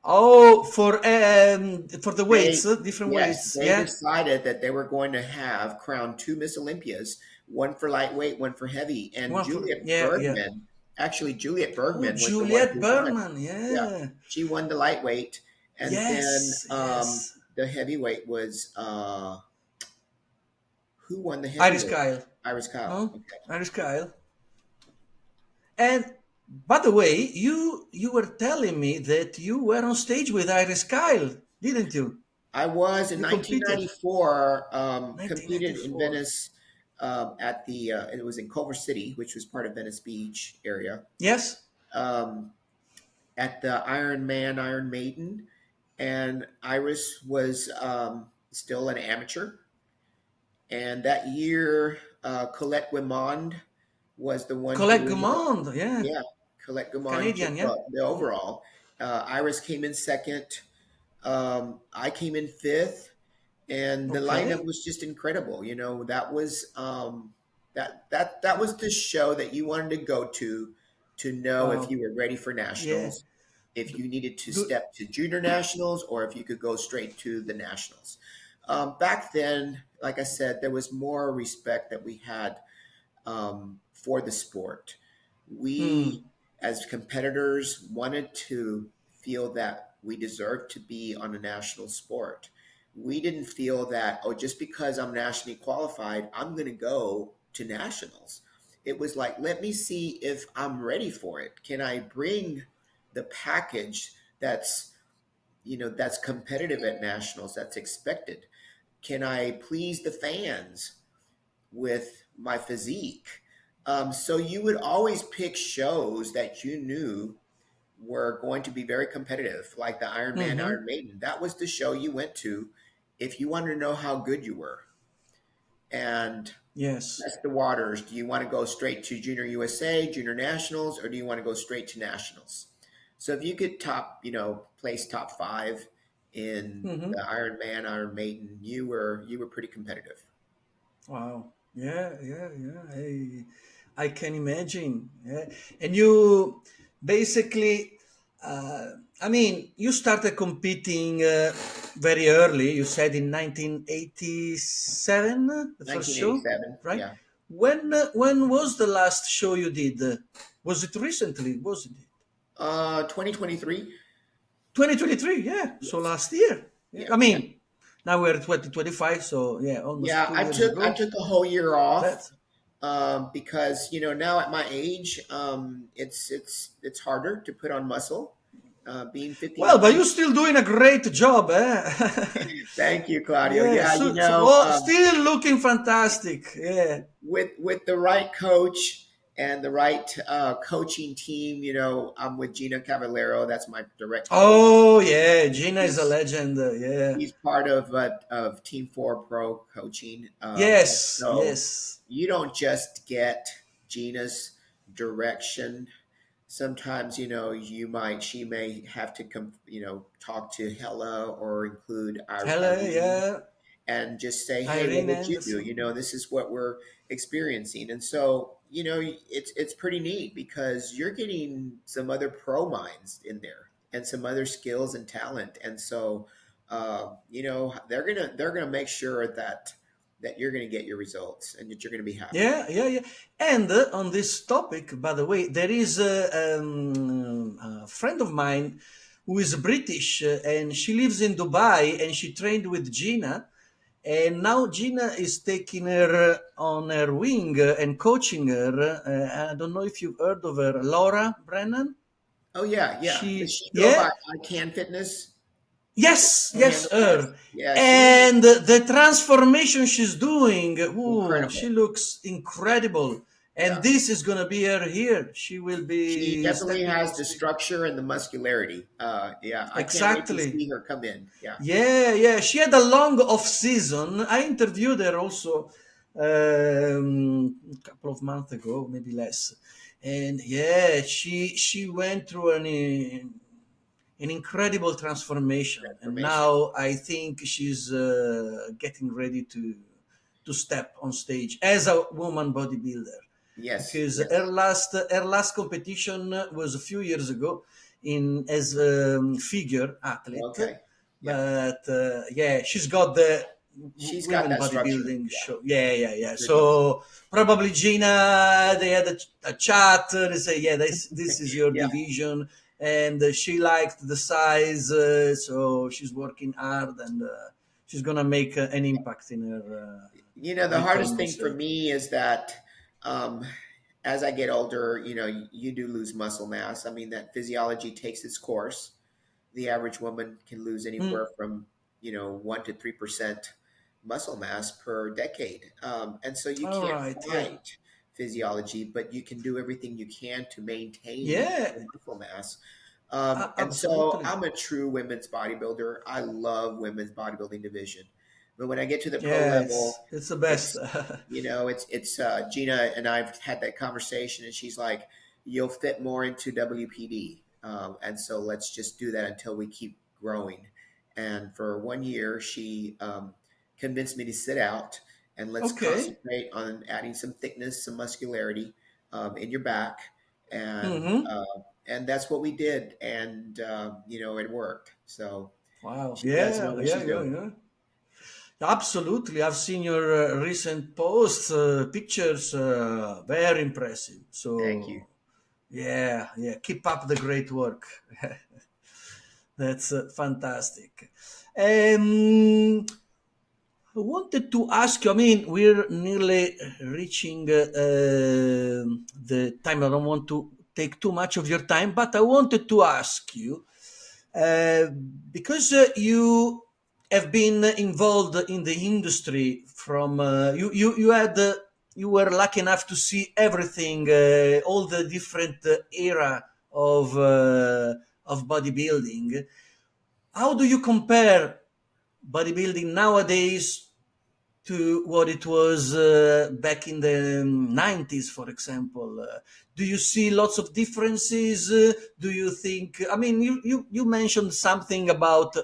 Oh, for the weights, They, different yes, weights. they Yeah, decided that they were going to have crown two Miss Olympias, one for lightweight, one for heavy. And one for Juliet yeah, yeah. Bergman, actually, Juliet Oh, Bergman was the one Juliette who won. Berman. Yeah, Yeah. she won the lightweight, And then Yes, yes. the heavyweight was who won the Iris heavyweight? Kyle. Iris Kyle. No? Okay. Iris Kyle. And by the way, you were telling me that you were on stage with Iris Kyle, didn't you? I was in You competed 1994, competed in 1994. Venice at the, it was in Culver City, which was part of Venice Beach area, Yes? um, at the Iron Man, Iron Maiden. And Iris was still an amateur. And that year, Colette Guimond was the one Colette who ended up, Gaumond, yeah. yeah, Colette Guimond took Canadian, yeah. the overall. Iris came in second. I came in fifth, and the lineup Okay. was just incredible. You know, that was that was the show that you wanted to go to know if Wow. you were ready for Yeah. nationals, if you needed to Do, step to junior nationals, or if you could go straight to the nationals. Back then, like I said, there was more respect that we had for the sport. We, hmm. as competitors, wanted to feel that we deserved to be on a national sport. We didn't feel that, oh, just because I'm nationally qualified, I'm going to go to nationals. It was like, let me see if I'm ready for it. Can I bring the package that's, that's competitive at nationals, that's expected? Can I please the fans with my physique? So you would always pick shows that you knew were going to be very competitive, like the Iron Man, Mm-hmm. Iron Maiden. That was the show you went to if you wanted to know how good you were. And Yes. test the waters. Do you want to go straight to Junior USA, Junior Nationals, or do you want to go straight to Nationals? So if you could place top five in Mm-hmm. the Iron Man, Iron Maiden, you were pretty competitive. Wow. Yeah, yeah, yeah. I can imagine. Yeah. And you basically, I mean, you started competing very early. You said in 1987, the first show, 1987, right? yeah. When was the last show you did? Was it recently? Wasn't it? 2023. 2023, yeah. So Yes. last year. Yeah. Yeah, I yeah. mean, now we're 2025, so yeah, almost Yeah, 2 years I ago. took a whole year off That's because now at my age, it's harder to put on muscle. Being well, but 59. you're still doing a great job, eh? Thank you, Claudio. Yeah, Yeah, so oh, still looking fantastic. Yeah. with the right coach and the right coaching team, I'm with Gina Cavallero. That's my direct coach. Oh, yeah. Gina is a He's legend. Yeah. he's part of Team Four Pro coaching. Yes. So Yes. you don't just get Gina's direction. Sometimes she may have to come, talk to Hella or include Hello. Irene Yeah. and just say, hey, what Irene would you do? Anderson. This is what we're experiencing. And so, it's pretty neat because you're getting some other pro minds in there and some other skills and talent. And so, they're gonna make sure that you're gonna get your results and that you're gonna be happy. Yeah, yeah, yeah. And on this topic, by the way, there is a friend of mine who is British and she lives in Dubai and she trained with Gina. And now Gina is taking her on her wing and coaching her. I don't know if you've heard of her, Laura Brennan. Oh yeah, yeah. Does She, she go by yeah, I Can Fitness? yes, Can yes, handle fast? her. Yeah, she And the transformation she's doing, ooh, she incredible. looks incredible. And Yeah. this is gonna be her here. She will She be definitely stepping on has the stage. structure and the muscularity. Yeah, I can't wait to Exactly. see her come in. Yeah. Yeah, yeah. She had a long off season. I interviewed her also a couple of months ago, maybe less. And yeah, she went through an incredible transformation, and Transformation. now I think she's getting ready to step on stage as a woman bodybuilder Yes, because yes. her last competition was a few years ago in as figure athlete, Okay. Yeah. but yeah, she's got the She's got women that structure. bodybuilding Yeah. show. Yeah, yeah, yeah. Sure does. So probably Gina, they had a chat. They say, yeah, this is your Yeah. division, and she liked the size, so she's working hard, and she's gonna make an impact in her The hardest return thing for also. me is that um, as I get older, you do lose muscle mass. I mean, that physiology takes its course. The average woman can lose Mm. anywhere from 1 to 3% muscle mass per decade, and so you All can't right, yeah, fight physiology, but you can do everything you can to maintain yeah, your muscle mass. And so absolutely, I'm a true women's bodybuilder. I love women's bodybuilding division, but when I get to the pro yeah, level, it's the best. it's Gina and I've had that conversation, and she's like, "You'll fit more into WPD, and so let's just do that until we keep growing." And for 1 year, she convinced me to sit out and let's Okay. concentrate on adding some thickness, some muscularity in your back, and Mm-hmm. uh, and that's what we did, and it worked. So Wow. she does know Yeah, what yeah, she's yeah, doing. yeah. Absolutely. I've seen your recent posts, pictures, very impressive. Thank you. So, yeah, yeah, keep up the great work. That's fantastic. Um, I wanted to ask you, I mean, we're nearly reaching the time. I don't want to take too much of your time, but I wanted to ask you, uh, because you have been involved in the industry from you had you were lucky enough to see everything, all the different era of bodybuilding. How do you compare bodybuilding nowadays to what it was back in the 90s, for example? Do you see lots of differences? Do you think, I mean, you mentioned something about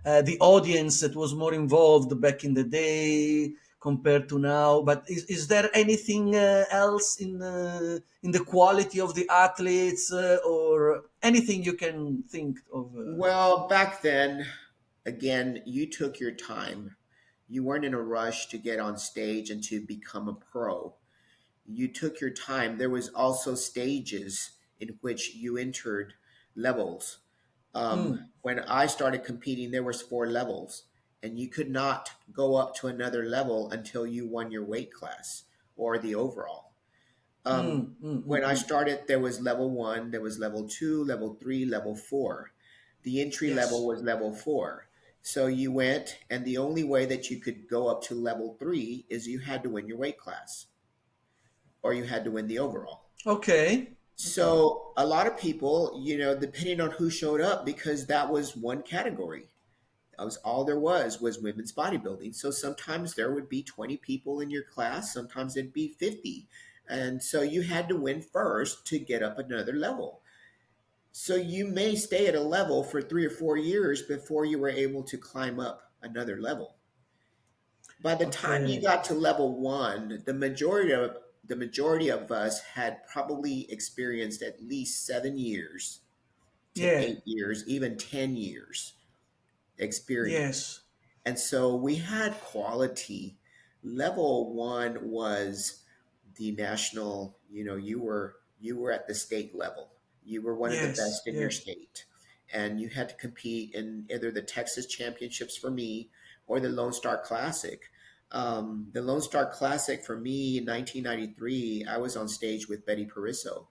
the audience that was more involved back in the day compared to now, but is there anything else in the quality of the athletes, or anything you can think of? Well, back then, again, you took your time. You weren't in a rush to get on stage and to become a pro. You took your time. There was also stages in which you entered levels. Mm, When I started competing, there was 4 levels, and you could not go up to another level until you won your weight class or the overall. mm, Um, mm, mm, when I mm. started, there was level one, there was level two, level three, level four. The entry level Yes. was level four. So you went, and the only way that you could go up to level three is you had to win your weight class or you had to win the overall. Okay. Okay. So a lot of people, depending on who showed up, because that was one category. That was all there was women's bodybuilding. So sometimes there would be 20 people in your class, sometimes it'd be 50. And so you had to win first to get up another level. So you may stay at a level for 3 or 4 years before you were able to climb up another level. By the time you Okay. got to level one, the majority of us had probably experienced at least 7 years to Yeah. 8 years, even 10 years experience. Yes. And so we had quality. Level one was the national, you were at the state level. You were one of the Yes. best in your Yeah. state. And you had to compete in either the Texas Championships for me or the Lone Star Classic. The Lone Star Classic for me in 1993, I was on stage with Betty Parisso.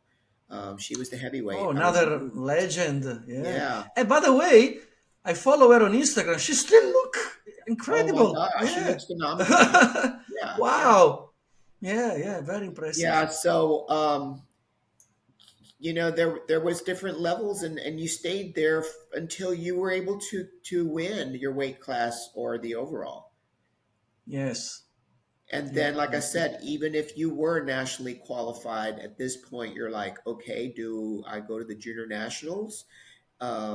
She was the Oh, heavyweight. I was the another weight. legend. Yeah. Yeah. And by the way, I follow her on Instagram. She still look Oh my incredible. gosh, she Yeah. looks phenomenal. Yeah, yeah. Wow. Yeah. Yeah. Very impressive. Yeah, so there was different levels, and you stayed there until you were able to win your weight class or the overall. Yes. And Yeah. then, like I Yeah. Yeah. said, even if you were nationally qualified at this point, you're like, okay, do I go to the junior nationals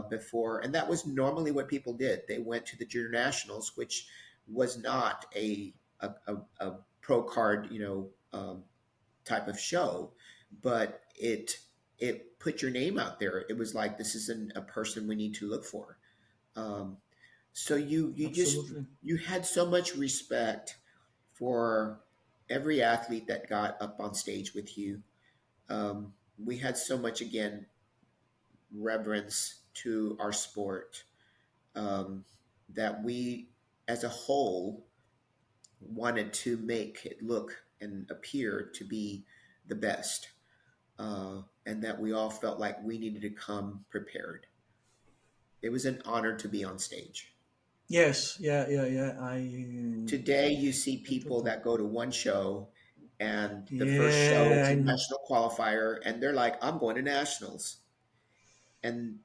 before? And that was normally what people did. They went to the junior nationals, which was not a pro card, type of show, but it put your name out there. It was like, this isn't a person we need to look for. Um, so Absolutely. you had so much respect for every athlete that got up on stage with you. We had so much, again, reverence to our sport, um, that we as a whole wanted to make it look and appear to be the best, and that we all felt like we needed to come prepared. It was an honor to be on stage. Yes, yeah, yeah, yeah. Today, you see I people totally. that go to one show, and the first show Yeah, is I a know. national qualifier, and they're like, I'm going to nationals. And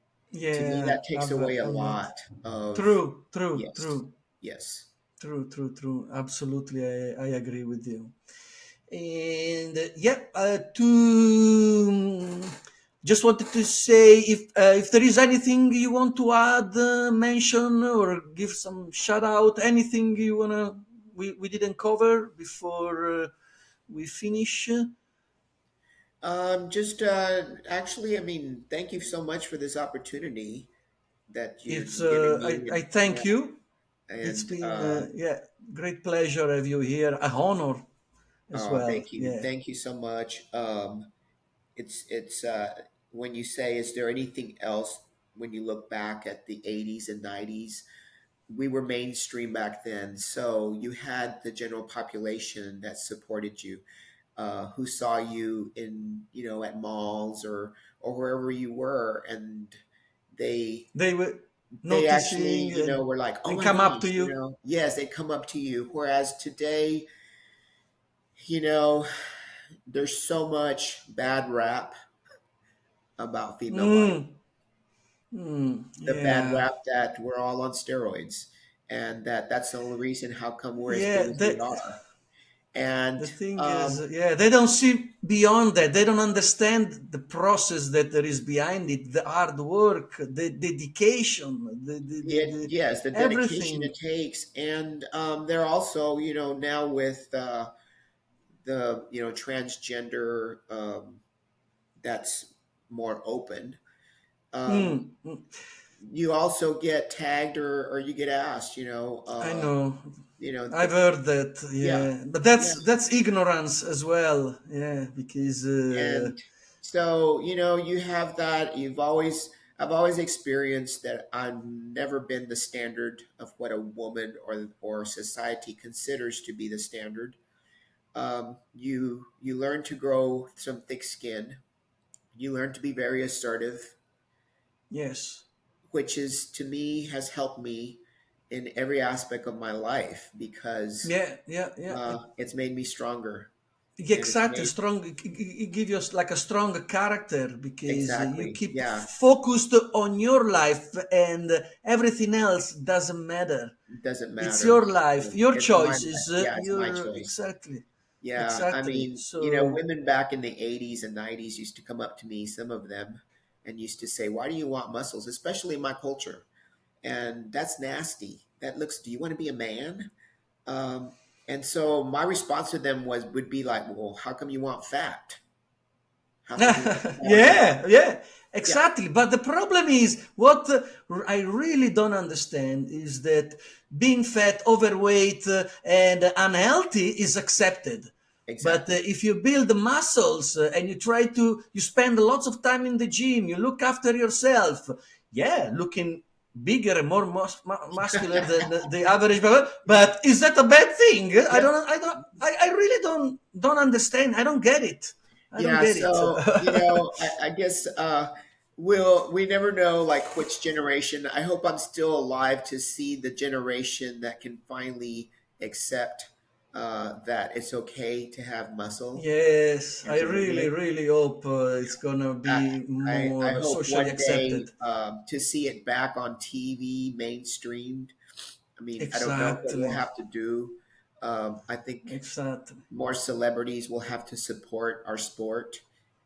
to me, Yeah, that takes away a I know. lot of, True, true, yes, true, yes. true, true, true. Absolutely, I agree with you. And yeah, just wanted to say if there is anything you want to add, mention, or give some shout out, anything you wanna we didn't cover before we finish. Just actually, I mean, thank you so much for this opportunity that you're It's giving me. I And thank yeah, you. It's and been yeah, great pleasure have you here, a honor as oh, well. Yeah. thank you so much. It's when you say, is there anything else when you look back at the '80s and '90s? We were mainstream back then, so you had the general population that supported you, who saw you in, at malls or wherever you were, and they They were they actually, noticing were like, oh and my come up gosh, to you. yes, they come up to you. Whereas today, you know, there's so much bad rap about female body, Mm, the bad yeah. rap that we're all on steroids, and that's the only reason how come we're as big Yeah, as we are. the And thing is, yeah, they don't see beyond that. They don't understand the process that there is behind it, the hard work, the dedication, the yes, the dedication everything. it takes, and they're also, now with the transgender, that's more open. Um, Mm, mm, you also get tagged, or you get asked, I know. I've the heard that, yeah, yeah, but yeah. that's ignorance as well, yeah, because And so, you have that. I've always experienced that I've never been the standard of what a woman or society considers to be the standard. You learn to grow some thick skin. You learn to be very assertive, yes, which is, to me, has helped me in every aspect of my life, because yeah, yeah, yeah. it's made me stronger, and it's Exactly, made strong. It give you like a strong character because you exactly, keep yeah. focused on your life and everything else doesn't matter. Doesn't It's matter. your life, your It's my choices. life. Yeah, it's Your my choice. exactly, Yeah, I exactly. mean, So women back in the '80s and '90s used to come up to me, some of them, and used to say, "Why do you want muscles?" Especially in my culture, and that's nasty. That looks. Do you want to be a man? Um, and so my response to them would be like, "Well, how come you want fat? How come you want fat if you want?" yeah, yeah, Yeah, exactly. But the problem is, what I really don't understand is that being fat, overweight, and unhealthy is accepted. But exactly. if you build the muscles and you try to, you spend lots of time in the gym, you look after yourself, yeah, looking bigger and more muscular than the average. But is that a bad thing? Yeah. I really don't understand. I don't get it. I don't Yeah, get it. so I guess we never know, like, which generation. I hope I'm still alive to see the generation that can finally accept that it's okay to have muscle Yes, I and to look really, good. really hope it's gonna I be I more hope socially one day accepted. to see it back on TV, mainstreamed. I mean, I don't know what we'll Exactly, have to do. I think exactly. more celebrities will have to support our sport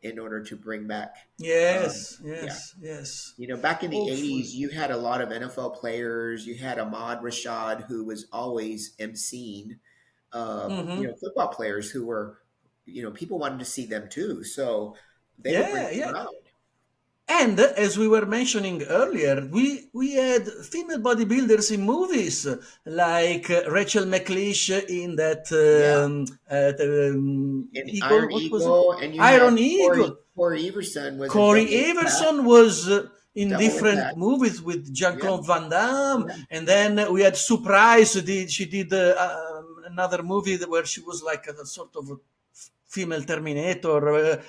in order to bring back. Yes, Yeah, yes, yes. back in the Hopefully. '80s, you had a lot of NFL players. You had Ahmad Rashad, who was always emceeing. Mm-hmm. Football players who were, people wanted to see them too, so they would bring Yeah, a yeah. crowd. And as we were mentioning earlier, we had female bodybuilders in movies like Rachel McLeish in that Yeah, in Eagle. Iron What was it? Eagle, and you had Iron Eagle. Corey Everson was in Corey Double Impact. Everson was in Double different Impact. movies with Yeah, Jean-Claude Van Damme, yeah, and then we had Surprise. She did another movie where she was like a sort of a female Terminator.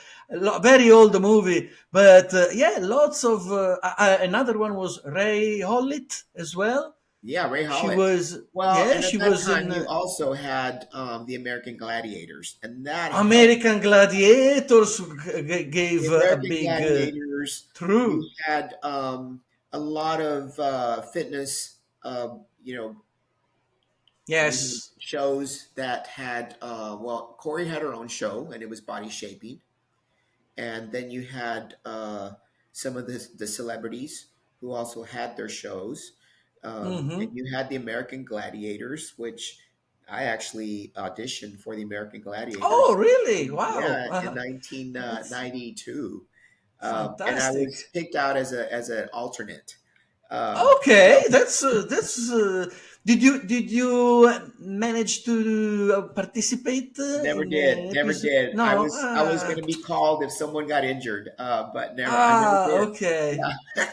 Very old movie, but yeah, lots of. Another one was Ray Hollett as well. yeah. Ray She Hollett. was, Well, yeah, and she at that was time, in you also had the American Gladiators, and that helped. American Gladiators. Gave The a American big Gladiators, you true. had a lot of fitness, Yes. shows that had, well, Corey had her own show, and it was body shaping. And then you had some of the celebrities who also had their shows. And Hmm. you had the American Gladiators, which I actually auditioned for the American Oh, Gladiators. really? Wow. Yeah, in That's 1992, and I fantastic. was picked out as an alternate. Okay, So that's. Did you manage to participate never in did, the never episode? did. No. I was going to be called if someone got injured, but never. I never did. Okay. Yeah.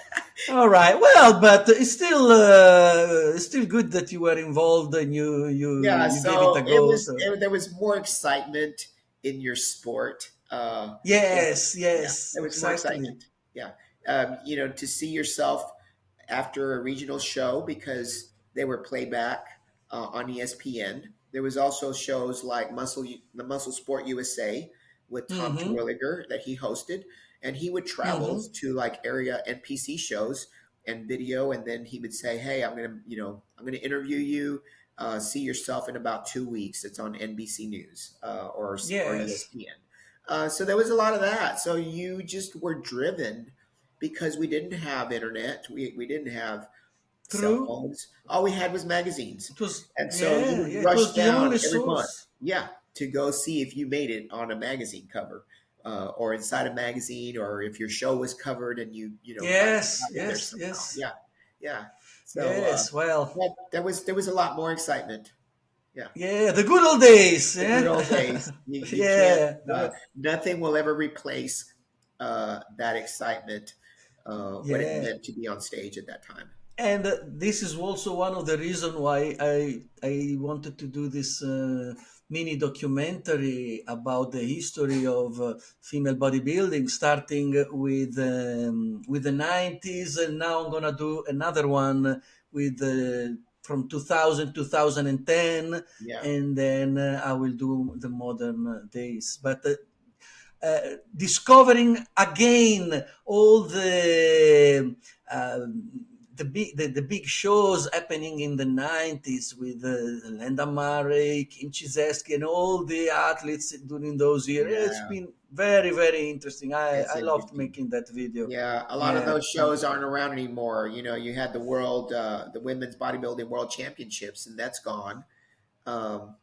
All right. Well, but it's still good that you were involved and Yeah, you gave it a so go. So there was more excitement in your sport. Yeah, yes, yeah, yes, there was more exactly. excitement. Yeah, to see yourself after a regional show because they were playback on ESPN. There was also shows like the Muscle Sport USA with Tom Mm-hmm. Terwilliger that he hosted, and he would travel Mm-hmm. to like area NPC shows and video, and then he would say, "Hey, I'm gonna interview you. See yourself in about 2 weeks. It's on NBC News or Yes. ESPN." So there was a lot of that. So you just were driven because we didn't have internet. We didn't have cell True. phones. All we had was magazines. It was, And so you yeah, would yeah. It rush was the down only every month, source. yeah, to go see if you made it on a magazine cover, or inside a magazine, or if your show was covered and Yes, got in there yes, somehow. yes, Yeah, yeah. So yes. Well, yeah, there was a lot more excitement. Yeah. yeah, the good old days. The good Yeah, old days. You can't. yeah, Nothing will ever replace that excitement. What it yeah. meant to be on stage at that time. And this is also one of the reasons why I wanted to do this mini documentary about the history of female bodybuilding, starting with the 90s, and now I'm gonna do another one with from 2000 2010, Yeah. and then I will do the modern days. But discovering again all the big shows happening in the 90s with Linda Murray, Kim Chizeski, and all the athletes during those years. It's Yeah. been very, very interesting. It's I loved interesting. making that video. Yeah, a lot of Yeah. those shows aren't around anymore. You had the women's bodybuilding world championships, and that's gone. Um,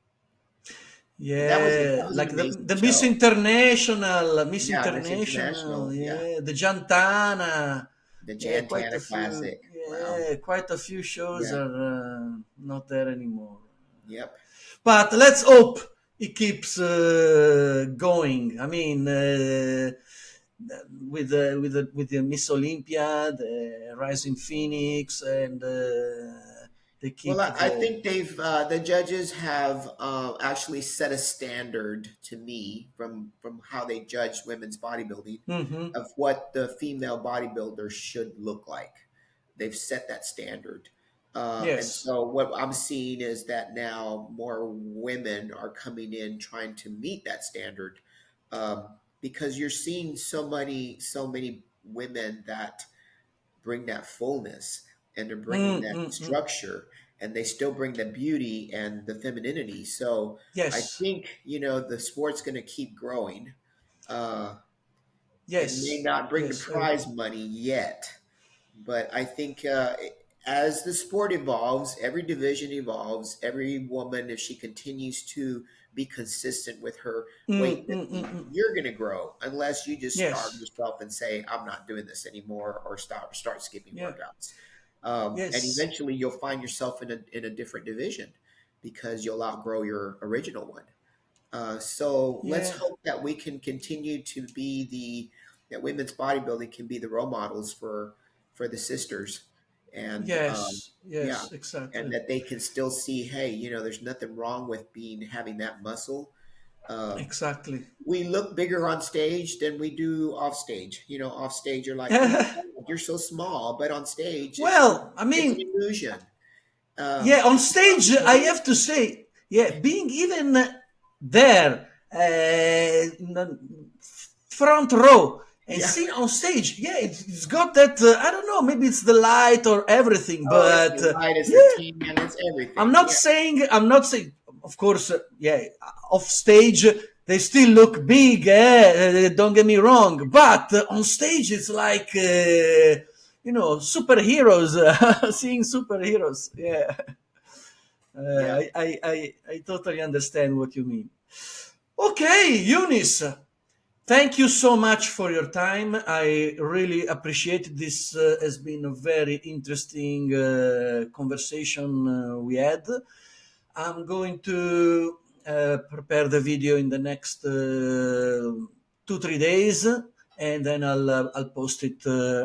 and that Yeah, was an like amazing the show. Miss Yeah, Miss International, International. Yeah, yeah, the Jantana, the yeah, quite a Jantana few, Classic. Wow. yeah, quite a few shows Yeah. are not there anymore. Yep. But let's hope it keeps going. I mean, with the Miss Olympia, the Rising Phoenix, and they Well, keep I the. think the judges have actually set a standard to me from how they judge women's bodybuilding Hmm. of what the female bodybuilder should look like. They've set that standard. And Yes. so what I'm seeing is that now more women are coming in trying to meet that standard, because you're seeing so many women that bring that fullness, and they're bringing that Mm-mm-mm. structure, and they still bring the beauty and the femininity. So I Yes. think the sport's going to keep growing. Uh, it may Yes. not bring the Yes. prize money yet, but I think as the sport evolves, every division evolves. Every woman, if she continues to be consistent with her Mm, mm, mm, weightlifting, mm. you're going to grow unless you just starve Yes. yourself and say, I'm not doing this anymore, or start skipping Yeah. workouts. And Yes. eventually you'll find yourself in a different division because you'll outgrow your original one. So let's Yeah. hope that we can continue to be that women's bodybuilding can be the role models for the sisters, and Yes. yeah, Yes. and Exactly. that they can still see, hey, there's nothing wrong with having that muscle. Um, Exactly. we look bigger on stage than we do off stage. Off stage you're like, oh my God, you're so small, but on stage Well, I it's an mean, illusion. yeah, on But off stage, I stage, have to say, yeah, being even there, front row, and yeah. seeing on stage, yeah, it's got that, I don't know, maybe it's the light or everything, Oh, it's but the light, it's the yeah, tan, it's I'm everything. not Yeah. saying, of course, yeah, off stage, they still look big, don't get me wrong, but on stage, it's like, superheroes, seeing superheroes, yeah. Yeah. I totally understand what you mean. Okay, Eunice, thank you so much for your time. I really appreciate this. Has been a very interesting conversation we had. I'm going to prepare the video in the next 2 3 days, and then I'll post it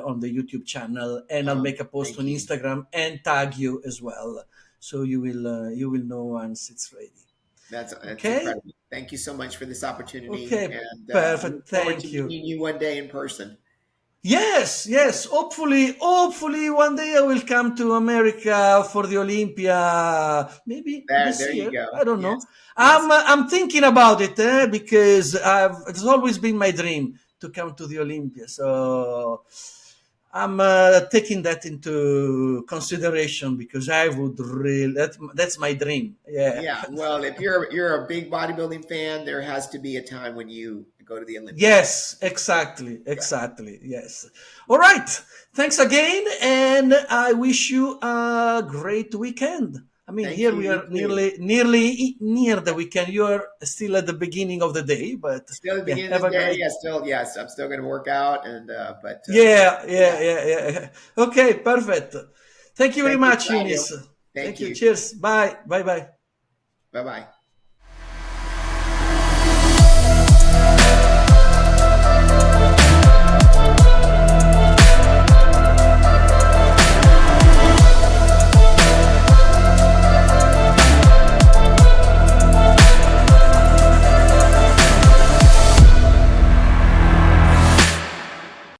on the YouTube channel, and I'll make a post Thank on you. Instagram and tag you as well, so you will know once it's ready. That's Okay. incredible. Thank you so much for this opportunity, Okay. and I Perfect. look forward to Thank you. meeting you one day in person. Yes, yes. Hopefully, one day I will come to America for the Olympia. Maybe this There you year. go. I don't know. Yes, yes. I'm thinking about it because it's always been my dream to come to the Olympia. So I'm taking that into consideration because I would really. That's my dream. Yeah. Yeah. Well, if you're a big bodybuilding fan, there has to be a time when you go to the Olympics. Yes, exactly, Yeah. exactly. Yes. All right. Thanks again, and I wish you a great weekend. I mean, Thank here you. we You are too. nearly near the Yeah. weekend. You are still at the beginning of the day, but Still at the yeah, beginning have of the a day. great. Yeah. Still, yes. I'm still going to work out, and but Yeah, yeah, yeah. yeah, yeah. Okay, perfect. Thank you very Thank you, much, Claudio. Eunice. Thank Thank you. you. Cheers. Bye. Bye. Bye. Bye bye.